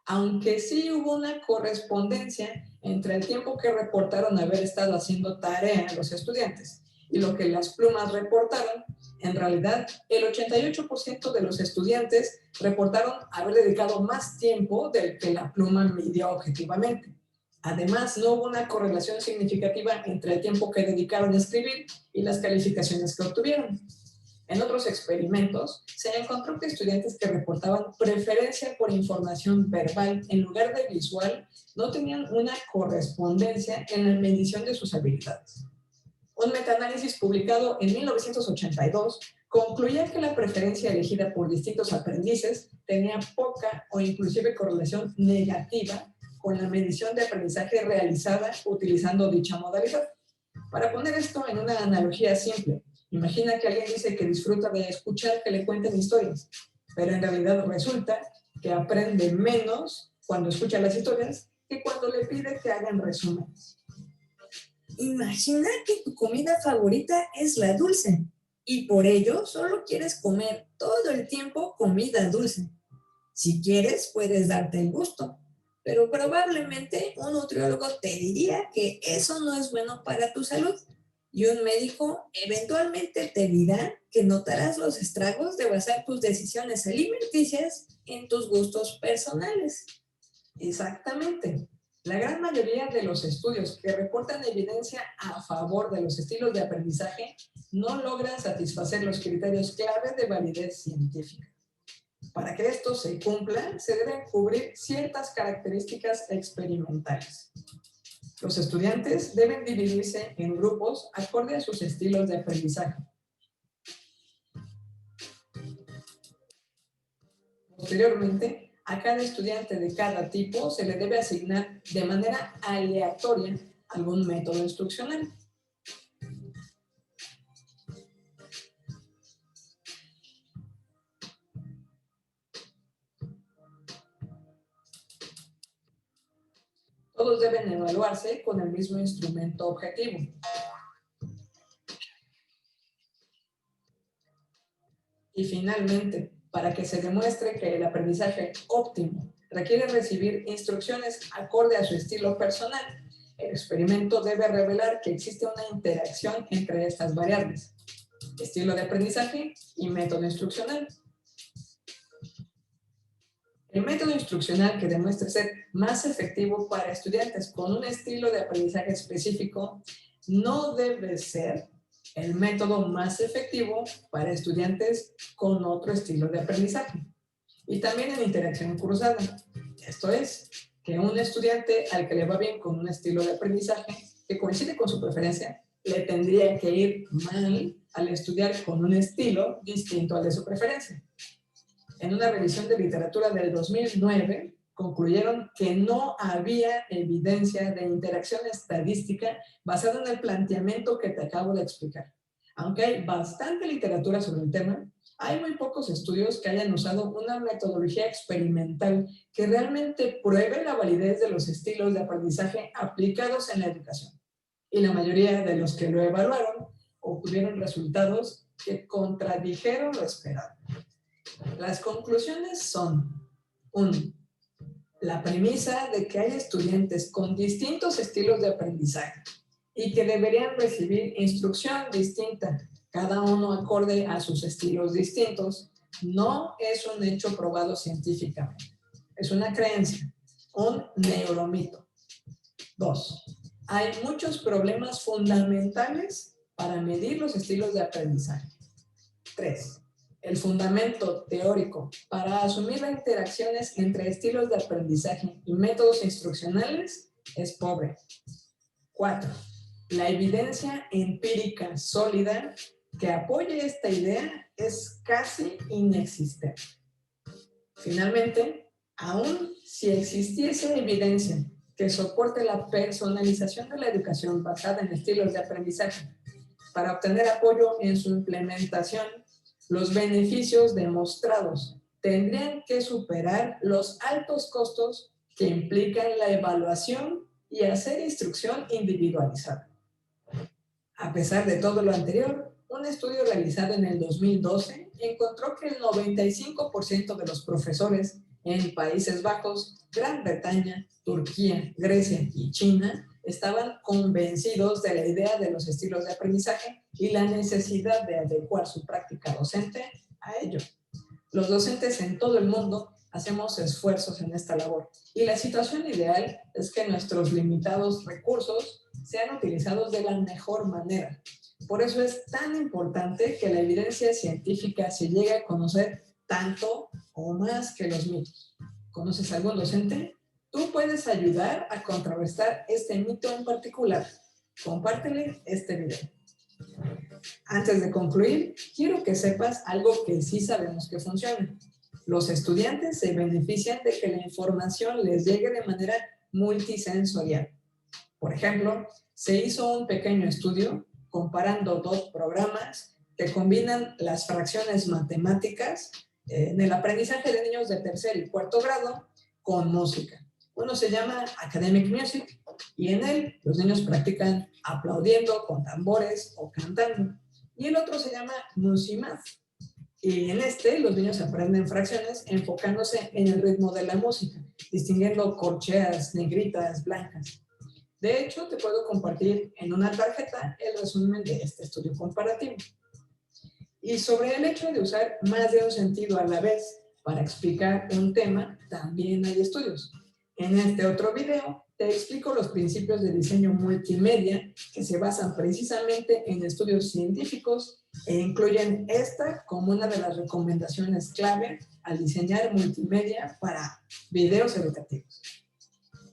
aunque sí hubo una correspondencia entre el tiempo que reportaron haber estado haciendo tarea los estudiantes y lo que las plumas reportaron. En realidad, el 88% de los estudiantes reportaron haber dedicado más tiempo del que la pluma midió objetivamente. Además, no hubo una correlación significativa entre el tiempo que dedicaron a escribir y las calificaciones que obtuvieron. En otros experimentos, se encontró que estudiantes que reportaban preferencia por información verbal en lugar de visual no tenían una correspondencia en la medición de sus habilidades. Un metaanálisis publicado en 1982 concluía que la preferencia elegida por distintos aprendices tenía poca o inclusive correlación negativa con la medición de aprendizaje realizada utilizando dicha modalidad. Para poner esto en una analogía simple, imagina que alguien dice que disfruta de escuchar que le cuenten historias, pero en realidad resulta que aprende menos cuando escucha las historias que cuando le pide que hagan resúmenes. Imagina que tu comida favorita es la dulce y por ello solo quieres comer todo el tiempo comida dulce. Si quieres, puedes darte el gusto, pero probablemente un nutriólogo te diría que eso no es bueno para tu salud y un médico eventualmente te dirá que notarás los estragos de basar tus decisiones alimenticias en tus gustos personales. Exactamente. La gran mayoría de los estudios que reportan evidencia a favor de los estilos de aprendizaje no logran satisfacer los criterios clave de validez científica. Para que esto se cumpla, se deben cubrir ciertas características experimentales. Los estudiantes deben dividirse en grupos acorde a sus estilos de aprendizaje. Posteriormente, a cada estudiante de cada tipo se le debe asignar de manera aleatoria algún método instruccional. Todos deben evaluarse con el mismo instrumento objetivo. Y finalmente, para que se demuestre que el aprendizaje óptimo requiere recibir instrucciones acorde a su estilo personal, el experimento debe revelar que existe una interacción entre estas variables: estilo de aprendizaje y método instruccional. El método instruccional que demuestre ser más efectivo para estudiantes con un estilo de aprendizaje específico no debe ser el método más efectivo para estudiantes con otro estilo de aprendizaje. Y también en interacción cruzada. Esto es, que un estudiante al que le va bien con un estilo de aprendizaje que coincide con su preferencia, le tendría que ir mal al estudiar con un estilo distinto al de su preferencia. En una revisión de literatura del 2009, concluyeron que no había evidencia de interacción estadística basada en el planteamiento que te acabo de explicar. Aunque hay bastante literatura sobre el tema, hay muy pocos estudios que hayan usado una metodología experimental que realmente pruebe la validez de los estilos de aprendizaje aplicados en la educación. Y la mayoría de los que lo evaluaron obtuvieron resultados que contradijeron lo esperado. Las conclusiones son: 1. La premisa de que hay estudiantes con distintos estilos de aprendizaje y que deberían recibir instrucción distinta, cada uno acorde a sus estilos distintos, no es un hecho probado científicamente. Es una creencia, un neuromito. 2. Hay muchos problemas fundamentales para medir los estilos de aprendizaje. 3. El fundamento teórico para asumir las interacciones entre estilos de aprendizaje y métodos instruccionales es pobre. 4. La evidencia empírica sólida que apoye esta idea es casi inexistente. Finalmente, aun si existiese evidencia que soporte la personalización de la educación basada en estilos de aprendizaje para obtener apoyo en su implementación, los beneficios demostrados tendrían que superar los altos costos que implican la evaluación y hacer instrucción individualizada. A pesar de todo lo anterior, un estudio realizado en el 2012 encontró que el 95% de los profesores en Países Bajos, Gran Bretaña, Turquía, Grecia y China estaban convencidos de la idea de los estilos de aprendizaje y la necesidad de adecuar su práctica docente a ello. Los docentes en todo el mundo hacemos esfuerzos en esta labor y la situación ideal es que nuestros limitados recursos sean utilizados de la mejor manera. Por eso es tan importante que la evidencia científica se llegue a conocer tanto o más que los mitos. ¿Conoces algún docente? Tú puedes ayudar a contrarrestar este mito en particular. Compártele este video. Antes de concluir, quiero que sepas algo que sí sabemos que funciona. Los estudiantes se benefician de que la información les llegue de manera multisensorial. Por ejemplo, se hizo un pequeño estudio comparando dos programas que combinan las fracciones matemáticas en el aprendizaje de niños de tercer y cuarto grado con música. Uno se llama Academic Music y en él los niños practican aplaudiendo con tambores o cantando. Y el otro se llama Musimath. Y en este los niños aprenden fracciones enfocándose en el ritmo de la música, distinguiendo corcheas, negritas, blancas. De hecho, te puedo compartir en una tarjeta el resumen de este estudio comparativo. Y sobre el hecho de usar más de un sentido a la vez para explicar un tema, también hay estudios. En este otro video te explico los principios de diseño multimedia que se basan precisamente en estudios científicos e incluyen esta como una de las recomendaciones clave al diseñar multimedia para videos educativos.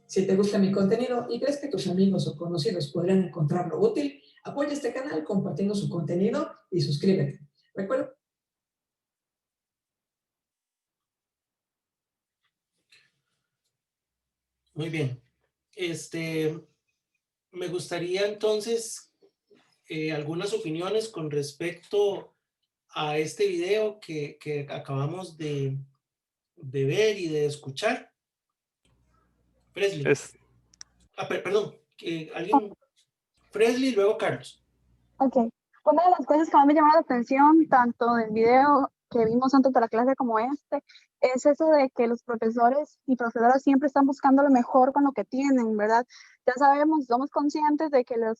Si te gusta mi contenido y crees que tus amigos o conocidos podrían encontrarlo útil, apoya este canal compartiendo su contenido y suscríbete. Recuerda. Muy bien. Me gustaría entonces algunas opiniones con respecto a este video que acabamos de ver y de escuchar. Presley. Perdón, alguien. Presley y luego Carlos. Ok. Una de las cosas que más me llamó la atención, tanto del video que vimos antes de la clase como es eso de que los profesores y profesoras siempre están buscando lo mejor con lo que tienen, ¿verdad? Ya sabemos, somos conscientes de que los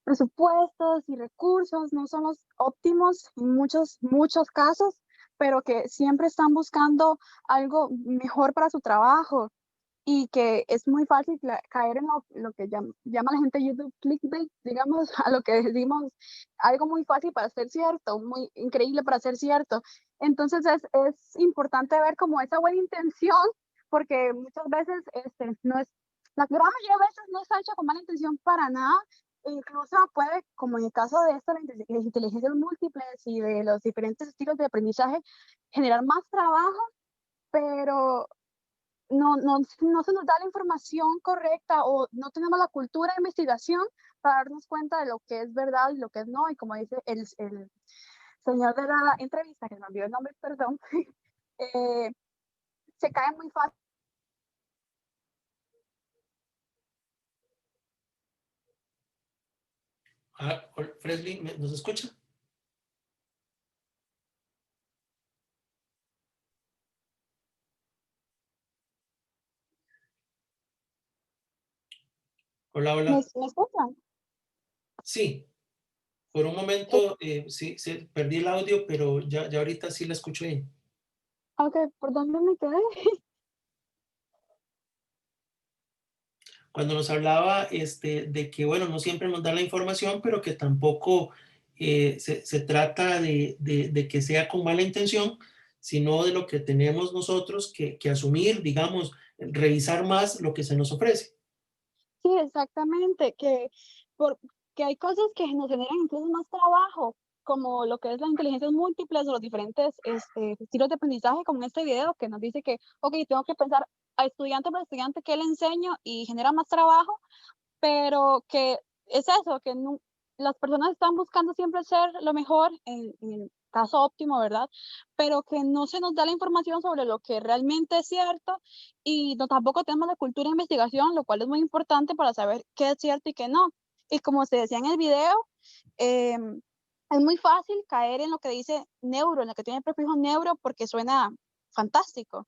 presupuestos y recursos no son los óptimos en muchos casos, pero que siempre están buscando algo mejor para su trabajo y que es muy fácil caer en lo que llama la gente YouTube clickbait, digamos, a lo que decimos, algo muy fácil para ser cierto, muy increíble para ser cierto. Entonces es importante ver como esa buena intención, porque muchas veces no es, la gran mayoría de veces no está hecho con mala intención para nada. Incluso puede, como en el caso de esto, las inteligencias múltiples y de los diferentes estilos de aprendizaje, generar más trabajo, pero no se nos da la información correcta o no tenemos la cultura de investigación para darnos cuenta de lo que es verdad y lo que es no. Y como dice el señor de la entrevista, que me olvidó el nombre, perdón, se cae muy fácil. Presley, ¿nos escucha? Hola, hola. ¿Me escuchan? Sí, por un momento sí, perdí el audio, pero ya ahorita sí la escucho bien. Ok, ¿por dónde me quedé? Cuando nos hablaba de que, bueno, no siempre nos da la información, pero que tampoco se trata de que sea con mala intención, sino de lo que tenemos nosotros que asumir, digamos, revisar más lo que se nos ofrece. Sí, exactamente, que hay cosas que nos generan incluso más trabajo, como lo que es las inteligencias múltiples o los diferentes estilos de aprendizaje, como en este video que nos dice que, ok, tengo que pensar a estudiante por estudiante qué le enseño y genera más trabajo, pero que es eso, que las personas están buscando siempre ser lo mejor caso óptimo, ¿verdad? Pero que no se nos da la información sobre lo que realmente es cierto y no, tampoco tenemos la cultura de investigación, lo cual es muy importante para saber qué es cierto y qué no. Y como se decía en el video, es muy fácil caer en lo que dice neuro, en lo que tiene el prefijo neuro, porque suena fantástico.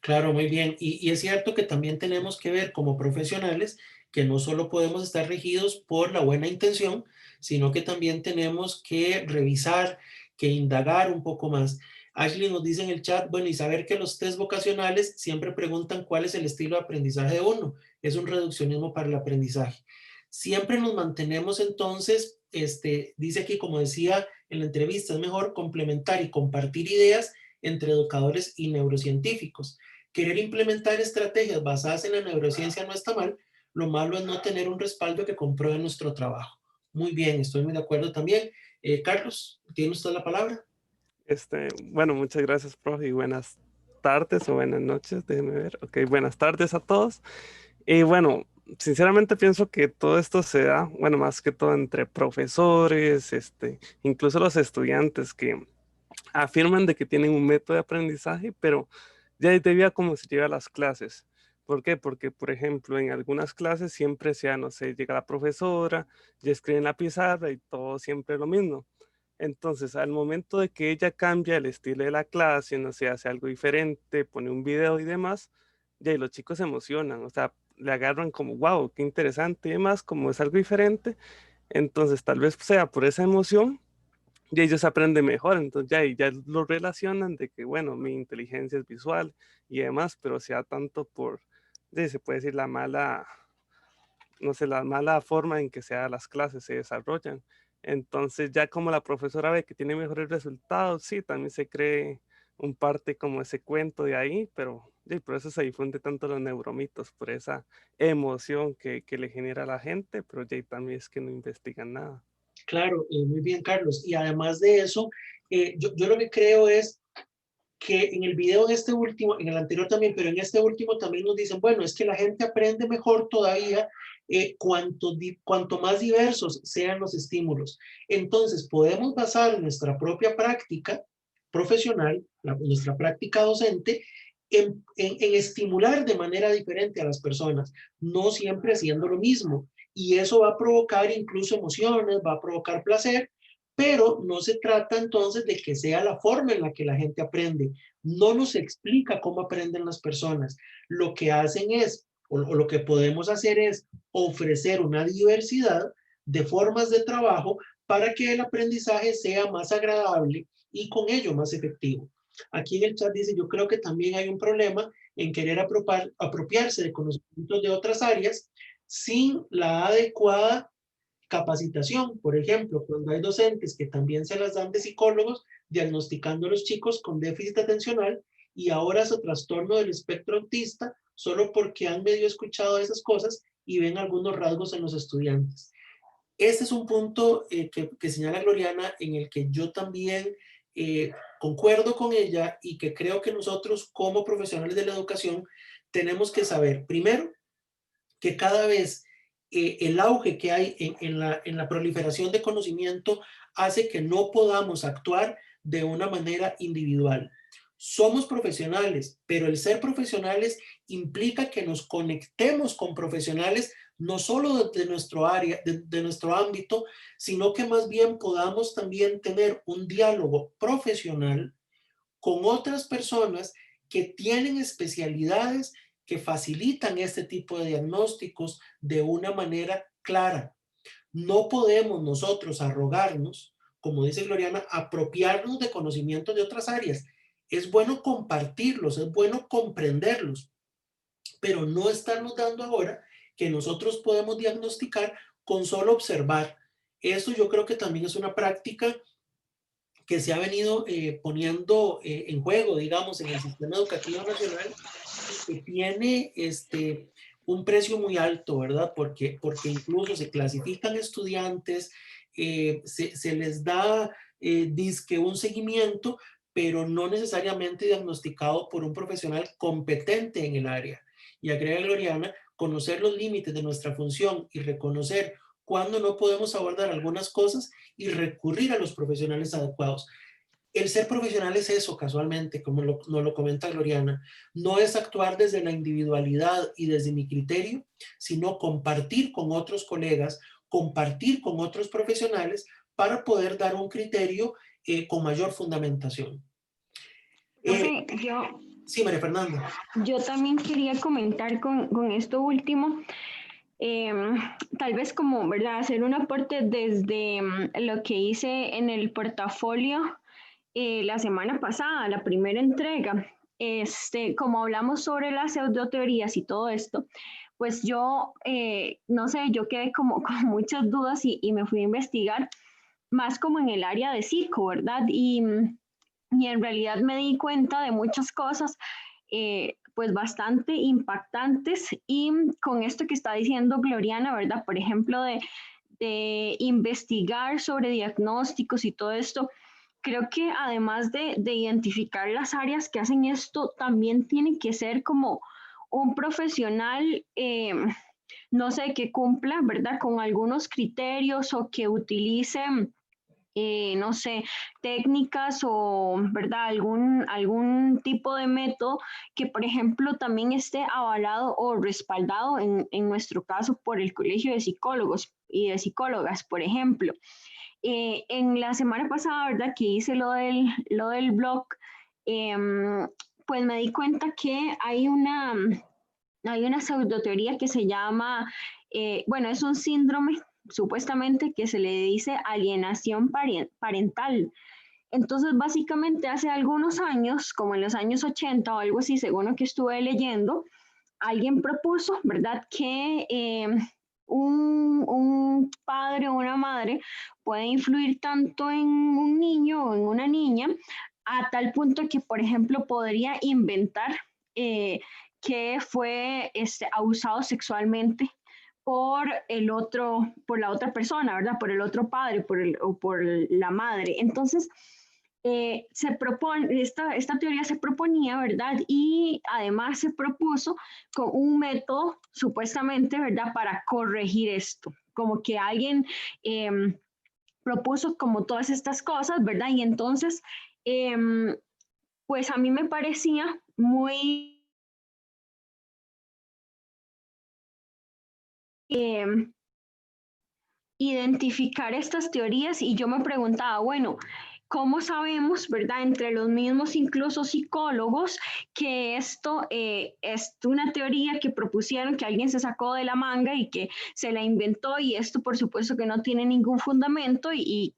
Claro, muy bien. Y es cierto que también tenemos que ver como profesionales que no solo podemos estar regidos por la buena intención, sino que también tenemos que revisar, que indagar un poco más. Ashley nos dice en el chat, bueno, y saber que los test vocacionales siempre preguntan cuál es el estilo de aprendizaje de uno. Es un reduccionismo para el aprendizaje. Siempre nos mantenemos entonces, dice aquí, como decía en la entrevista, es mejor complementar y compartir ideas entre educadores y neurocientíficos. Querer implementar estrategias basadas en la neurociencia no está mal, lo malo es no tener un respaldo que compruebe nuestro trabajo. Muy bien, estoy muy de acuerdo también. Carlos, ¿tiene usted la palabra? Bueno, muchas gracias, profe, y buenas tardes o buenas noches, déjenme ver. Ok, buenas tardes a todos. Y bueno, sinceramente pienso que todo esto se da, bueno, más que todo entre profesores, incluso los estudiantes que afirman de que tienen un método de aprendizaje, pero ya debido a cómo se lleva las clases. ¿Por qué? Porque, por ejemplo, en algunas clases siempre sea, no sé, llega la profesora, ya escribe en la pizarra y todo siempre lo mismo. Entonces, al momento de que ella cambia el estilo de la clase, no sé, hace algo diferente, pone un video y demás, ya y los chicos se emocionan, o sea, le agarran como, wow, qué interesante y demás, como es algo diferente. Entonces, tal vez sea por esa emoción y ellos aprenden mejor, entonces ya, y ya lo relacionan de que, bueno, mi inteligencia es visual y demás, pero sea tanto por, ya se puede decir, la mala, no sé, la mala forma en que sea las clases se desarrollan. Entonces ya como la profesora ve que tiene mejores resultados, sí, también se cree un parte como ese cuento de ahí, pero y por eso se difunde tanto los neuromitos, por esa emoción que le genera a la gente, pero ya también es que no investigan nada. Claro, muy bien, Carlos. Y además de eso, yo lo que creo es que en el video de este último, en el anterior también, pero en este último también nos dicen, bueno, es que la gente aprende mejor todavía cuanto más diversos sean los estímulos. Entonces, podemos basar nuestra propia práctica profesional, nuestra práctica docente, en estimular de manera diferente a las personas, no siempre haciendo lo mismo. Y eso va a provocar incluso emociones, va a provocar placer, pero no se trata entonces de que sea la forma en la que la gente aprende. No nos explica cómo aprenden las personas. Lo que hacen es, o lo que podemos hacer es ofrecer una diversidad de formas de trabajo para que el aprendizaje sea más agradable y con ello más efectivo. Aquí en el chat dice, yo creo que también hay un problema en querer apropiarse de conocimientos de otras áreas sin la adecuada capacitación. Por ejemplo, cuando hay docentes que también se las dan de psicólogos, diagnosticando a los chicos con déficit atencional y ahora su trastorno del espectro autista, solo porque han medio escuchado esas cosas y ven algunos rasgos en los estudiantes. Este es un punto que señala Gloriana, en el que yo también concuerdo con ella y que creo que nosotros como profesionales de la educación tenemos que saber, primero, que cada vez el auge que hay en la proliferación de conocimiento hace que no podamos actuar de una manera individual. Somos profesionales, pero el ser profesionales implica que nos conectemos con profesionales no solo de nuestro área, de nuestro ámbito, sino que más bien podamos también tener un diálogo profesional con otras personas que tienen especialidades que facilitan este tipo de diagnósticos de una manera clara. No podemos nosotros arrogarnos, como dice Gloriana, apropiarnos de conocimientos de otras áreas. Es bueno compartirlos, es bueno comprenderlos, pero no estarnos dando ahora que nosotros podemos diagnosticar con solo observar. Esto yo creo que también es una práctica que se ha venido poniendo en juego, digamos, en el sistema educativo nacional, que tiene un precio muy alto, ¿verdad? Porque incluso se clasifican estudiantes, se les da disque un seguimiento, pero no necesariamente diagnosticado por un profesional competente en el área. Y agrega Gloriana, conocer los límites de nuestra función y reconocer cuándo no podemos abordar algunas cosas y recurrir a los profesionales adecuados. El ser profesional es eso, casualmente, como nos lo comenta Gloriana. No es actuar desde la individualidad y desde mi criterio, sino compartir con otros colegas, compartir con otros profesionales para poder dar un criterio con mayor fundamentación. Profe, Sí, María Fernanda. Yo también quería comentar con esto último, tal vez como, ¿verdad?, hacer un aporte desde lo que hice en el portafolio la semana pasada, la primera entrega. Como hablamos sobre las pseudoteorías y todo esto, pues yo, no sé, yo quedé como con muchas dudas y me fui a investigar más como en el área de psico, ¿verdad? Y en realidad me di cuenta de muchas cosas pues bastante impactantes, y con esto que está diciendo Gloriana, ¿verdad? Por ejemplo, de investigar sobre diagnósticos y todo esto, creo que además de identificar las áreas que hacen esto, también tiene que ser como un profesional, no sé, que cumpla, ¿verdad?, con algunos criterios o que utilice no sé, técnicas o, ¿verdad?, algún tipo de método que, por ejemplo, también esté avalado o respaldado, en nuestro caso, por el Colegio de Psicólogos y de Psicólogas, por ejemplo. En la semana pasada, ¿verdad?, que hice lo del blog, pues me di cuenta que hay una pseudoteoría que se llama, bueno, es un síndrome supuestamente que se le dice alienación parental. Entonces, básicamente hace algunos años, como en los años 80 o algo así, según lo que estuve leyendo, alguien propuso, ¿verdad?, que un padre o una madre puede influir tanto en un niño o en una niña, a tal punto que, por ejemplo, podría inventar que fue abusado sexualmente por la otra persona, ¿verdad? Por el otro padre, o por la madre. Entonces, esta teoría se proponía, ¿verdad? Y además se propuso con un método, supuestamente, ¿verdad?, para corregir esto. Como que alguien propuso como todas estas cosas, ¿verdad? Y entonces, pues a mí me parecía muy identificar estas teorías, y yo me preguntaba, bueno, ¿cómo sabemos, verdad, entre los mismos incluso psicólogos, que esto es una teoría que propusieron, que alguien se sacó de la manga y que se la inventó, y esto por supuesto que no tiene ningún fundamento y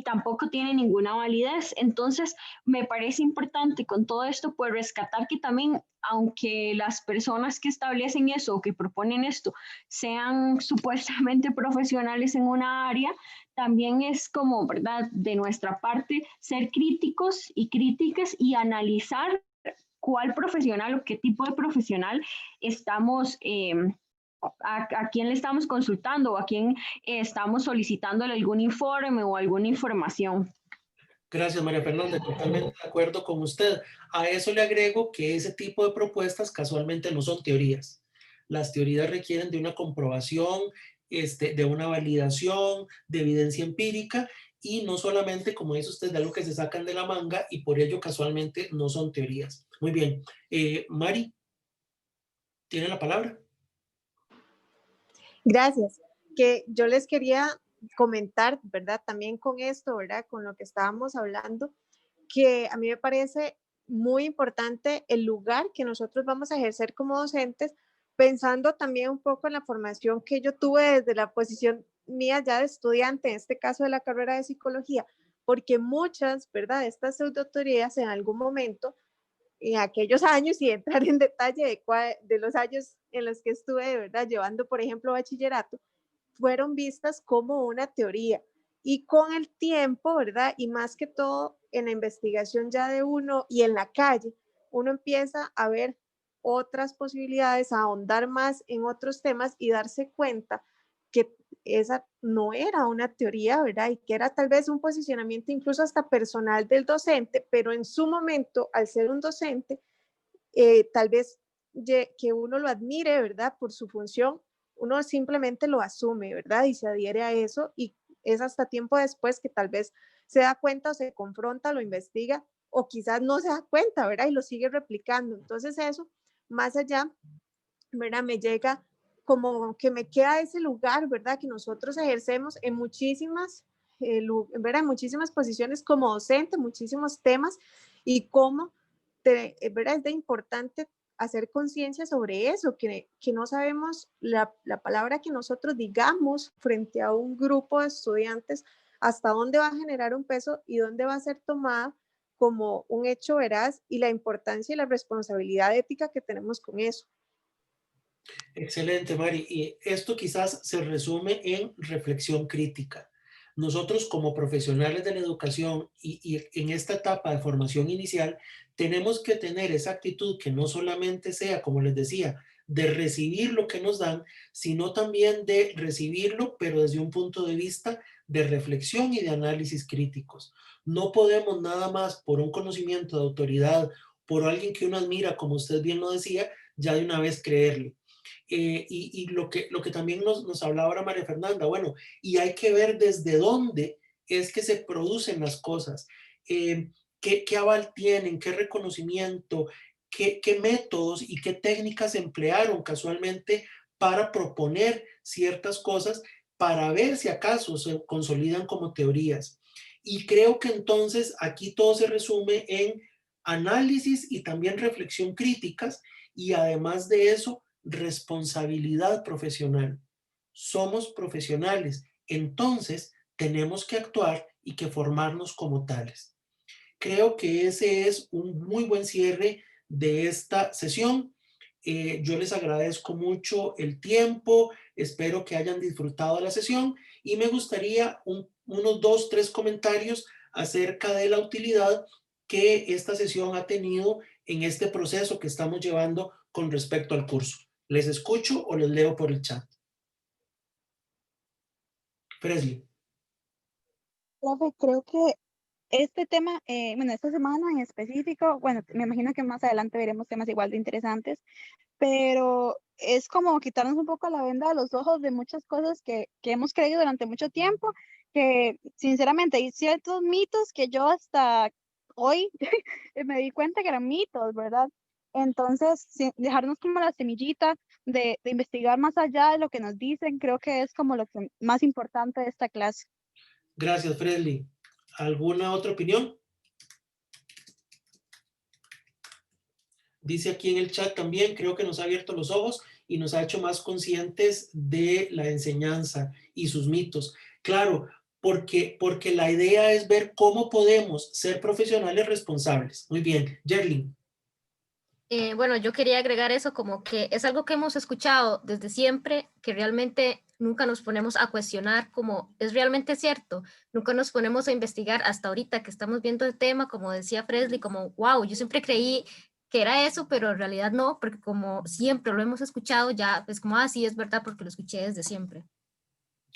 tampoco tiene ninguna validez? Entonces, me parece importante con todo esto, pues rescatar que también, aunque las personas que establecen eso o que proponen esto sean supuestamente profesionales en una área, también es como, ¿verdad?, de nuestra parte ser críticos y críticas y analizar cuál profesional o qué tipo de profesional estamos, a quién le estamos consultando, o a quién estamos solicitándole algún informe o alguna información. Gracias, María Fernanda, totalmente de acuerdo con usted. A eso le agrego que ese tipo de propuestas casualmente no son teorías. Las teorías requieren de una comprobación, de una validación, de evidencia empírica, y no solamente, como dice usted, de algo que se sacan de la manga, y por ello casualmente no son teorías. Muy bien. Mari, ¿tiene la palabra? Gracias. Que yo les quería comentar, ¿verdad? También con esto, ¿verdad? Con lo que estábamos hablando, que a mí me parece muy importante el lugar que nosotros vamos a ejercer como docentes, pensando también un poco en la formación que yo tuve desde la posición mía ya de estudiante, en este caso de la carrera de psicología, porque muchas, ¿verdad?, de estas pseudoteorías en algún momento, en aquellos años, y entrar en detalle de los años en los que estuve, de verdad, llevando, por ejemplo, bachillerato, fueron vistas como una teoría. Y con el tiempo, ¿verdad? Y más que todo en la investigación ya de uno y en la calle, uno empieza a ver otras posibilidades, a ahondar más en otros temas y darse cuenta que esa no era una teoría, ¿verdad? Y que era tal vez un posicionamiento incluso hasta personal del docente, pero en su momento, al ser un docente, tal vez que uno lo admire, ¿verdad?, por su función, uno simplemente lo asume, ¿verdad? Y se adhiere a eso y es hasta tiempo después que tal vez se da cuenta o se confronta, lo investiga o quizás no se da cuenta, ¿verdad? Y lo sigue replicando. Entonces eso, más allá, ¿verdad? Me llega como que me queda ese lugar, ¿verdad? Que nosotros ejercemos en muchísimas, ¿verdad? En muchísimas posiciones como docente, muchísimos temas y cómo, ¿verdad? Es de importante hacer conciencia sobre eso, que no sabemos la palabra que nosotros digamos frente a un grupo de estudiantes, hasta dónde va a generar un peso y dónde va a ser tomada como un hecho veraz y la importancia y la responsabilidad ética que tenemos con eso. Excelente, Mari. Y esto quizás se resume en reflexión crítica. Nosotros como profesionales de la educación y en esta etapa de formación inicial, tenemos que tener esa actitud que no solamente sea, como les decía, de recibir lo que nos dan, sino también de recibirlo, pero desde un punto de vista de reflexión y de análisis críticos. No podemos nada más por un conocimiento de autoridad, por alguien que uno admira, como usted bien lo decía, ya de una vez creerle. Y lo que también nos hablaba ahora María Fernanda, bueno, y hay que ver desde dónde es que se producen las cosas, qué aval tienen, qué reconocimiento, qué métodos y qué técnicas emplearon casualmente para proponer ciertas cosas, para ver si acaso se consolidan como teorías. Y creo que entonces aquí todo se resume en análisis y también reflexión críticas y además de eso, responsabilidad profesional. Somos profesionales, entonces tenemos que actuar y que formarnos como tales. Creo que ese es un muy buen cierre de esta sesión. Yo les agradezco mucho el tiempo, espero que hayan disfrutado la sesión y me gustaría unos 2, 3 comentarios acerca de la utilidad que esta sesión ha tenido en este proceso que estamos llevando con respecto al curso. ¿Les escucho o les leo por el chat? Presley. Profe, creo que este tema, bueno, esta semana en específico, bueno, me imagino que más adelante veremos temas igual de interesantes, pero es como quitarnos un poco la venda de los ojos de muchas cosas que hemos creído durante mucho tiempo, que sinceramente hay ciertos mitos que yo hasta hoy me di cuenta que eran mitos, ¿verdad? Entonces, dejarnos como la semillita de investigar más allá de lo que nos dicen, creo que es como lo que más importante de esta clase. Gracias, Presley. ¿Alguna otra opinión? Dice aquí en el chat también, creo que nos ha abierto los ojos y nos ha hecho más conscientes de la enseñanza y sus mitos. Claro, porque la idea es ver cómo podemos ser profesionales responsables. Muy bien, Jerlyn. Bueno, yo quería agregar eso como que es algo que hemos escuchado desde siempre, que realmente nunca nos ponemos a cuestionar como es realmente cierto, nunca nos ponemos a investigar hasta ahorita que estamos viendo el tema, como decía Presley, como wow, yo siempre creí que era eso, pero en realidad no, porque como siempre lo hemos escuchado, ya es como, ah, sí, es verdad, porque lo escuché desde siempre.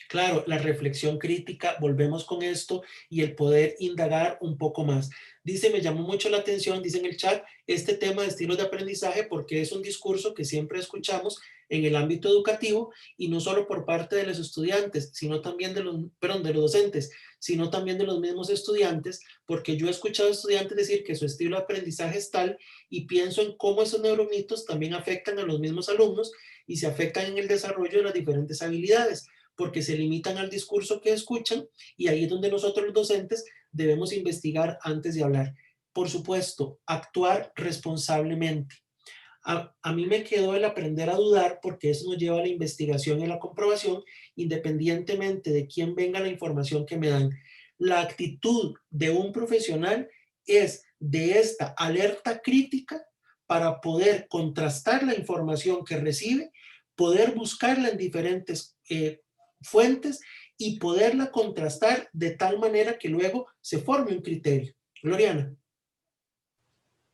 Claro, la reflexión crítica, volvemos con esto y el poder indagar un poco más. Dice, me llamó mucho la atención, dice en el chat, este tema de estilos de aprendizaje porque es un discurso que siempre escuchamos en el ámbito educativo y no solo por parte de los estudiantes, sino también de los docentes, sino también de los mismos estudiantes, porque yo he escuchado estudiantes decir que su estilo de aprendizaje es tal y pienso en cómo esos neuromitos también afectan a los mismos alumnos y se afectan en el desarrollo de las diferentes habilidades porque se limitan al discurso que escuchan y ahí es donde nosotros los docentes debemos investigar antes de hablar. Por supuesto, actuar responsablemente. A mí me quedó el aprender a dudar porque eso nos lleva a la investigación y a la comprobación independientemente de quién venga la información que me dan. La actitud de un profesional es de esta alerta crítica para poder contrastar la información que recibe, poder buscarla en diferentes fuentes y poderla contrastar de tal manera que luego se forme un criterio. Gloriana.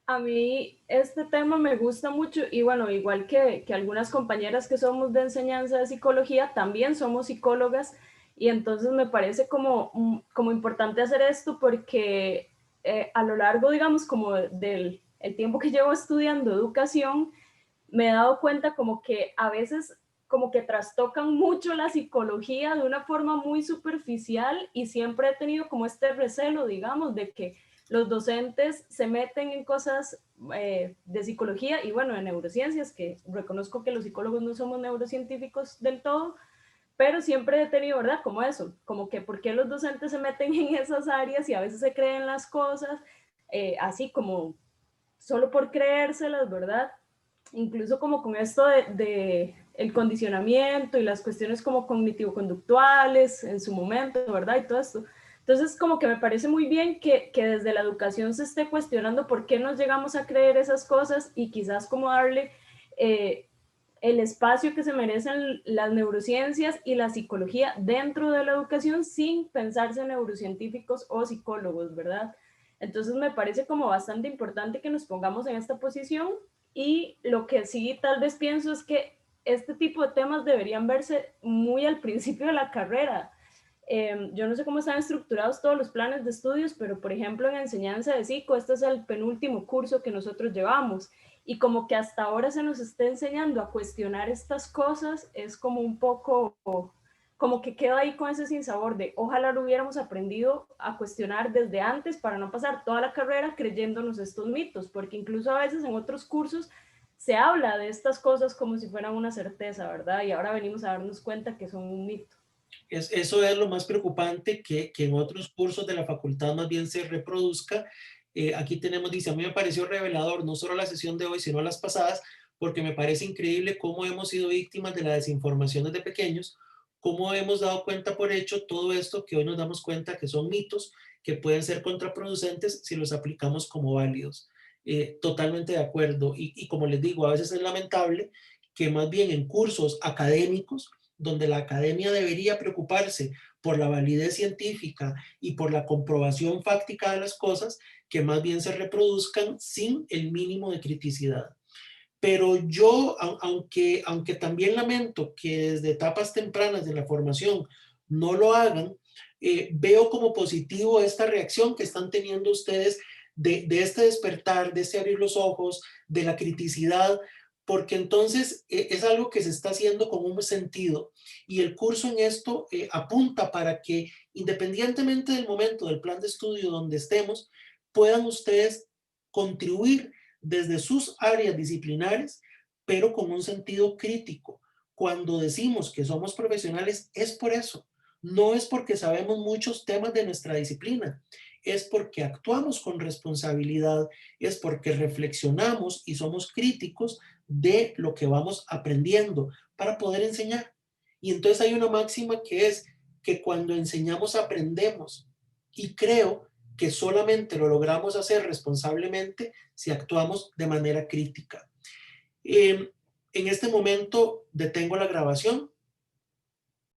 A mí este tema me gusta mucho y bueno, igual que algunas compañeras que somos de enseñanza de psicología, también somos psicólogas y entonces me parece como importante hacer esto porque a lo largo, digamos, como del el tiempo que llevo estudiando educación, me he dado cuenta como que a veces como que trastocan mucho la psicología de una forma muy superficial y siempre he tenido como este recelo, digamos, de que los docentes se meten en cosas de psicología y bueno, de neurociencias, que reconozco que los psicólogos no somos neurocientíficos del todo, pero siempre he tenido, ¿verdad? Como eso, como que por qué los docentes se meten en esas áreas y a veces se creen las cosas, así como solo por creérselas, ¿verdad? Incluso como con esto de el condicionamiento y las cuestiones como cognitivo-conductuales en su momento, ¿verdad? Y todo esto. Entonces, como que me parece muy bien que desde la educación se esté cuestionando por qué nos llegamos a creer esas cosas y quizás como darle el espacio que se merecen las neurociencias y la psicología dentro de la educación sin pensarse en neurocientíficos o psicólogos, ¿verdad? Entonces me parece como bastante importante que nos pongamos en esta posición y lo que sí tal vez pienso es que este tipo de temas deberían verse muy al principio de la carrera. Yo no sé cómo están estructurados todos los planes de estudios, pero por ejemplo en enseñanza de psico, este es el penúltimo curso que nosotros llevamos y como que hasta ahora se nos está enseñando a cuestionar estas cosas, es como un poco, como que queda ahí con ese sinsabor de ojalá lo hubiéramos aprendido a cuestionar desde antes para no pasar toda la carrera creyéndonos estos mitos, porque incluso a veces en otros cursos se habla de estas cosas como si fueran una certeza, ¿verdad? Y ahora venimos a darnos cuenta que son un mito. Eso es lo más preocupante, que en otros cursos de la facultad más bien se reproduzca. Aquí tenemos, dice, a mí me pareció revelador no solo la sesión de hoy, sino las pasadas, porque me parece increíble cómo hemos sido víctimas de la desinformación desde pequeños, cómo hemos dado cuenta por hecho todo esto que hoy nos damos cuenta que son mitos, que pueden ser contraproducentes si los aplicamos como válidos. Totalmente de acuerdo. Y como les digo, a veces es lamentable que más bien en cursos académicos, donde la academia debería preocuparse por la validez científica y por la comprobación fáctica de las cosas, que más bien se reproduzcan sin el mínimo de criticidad. Pero yo, aunque también lamento que desde etapas tempranas de la formación no lo hagan, veo como positivo esta reacción que están teniendo ustedes de este despertar, de este abrir los ojos, de la criticidad, porque entonces es algo que se está haciendo con un sentido y el curso en esto apunta para que independientemente del momento del plan de estudio donde estemos, puedan ustedes contribuir desde sus áreas disciplinares, pero con un sentido crítico. Cuando decimos que somos profesionales es por eso, no es porque sabemos muchos temas de nuestra disciplina, es porque actuamos con responsabilidad, es porque reflexionamos y somos críticos de lo que vamos aprendiendo para poder enseñar. Y entonces hay una máxima que es que cuando enseñamos aprendemos, y creo que solamente lo logramos hacer responsablemente si actuamos de manera crítica. En este momento detengo la grabación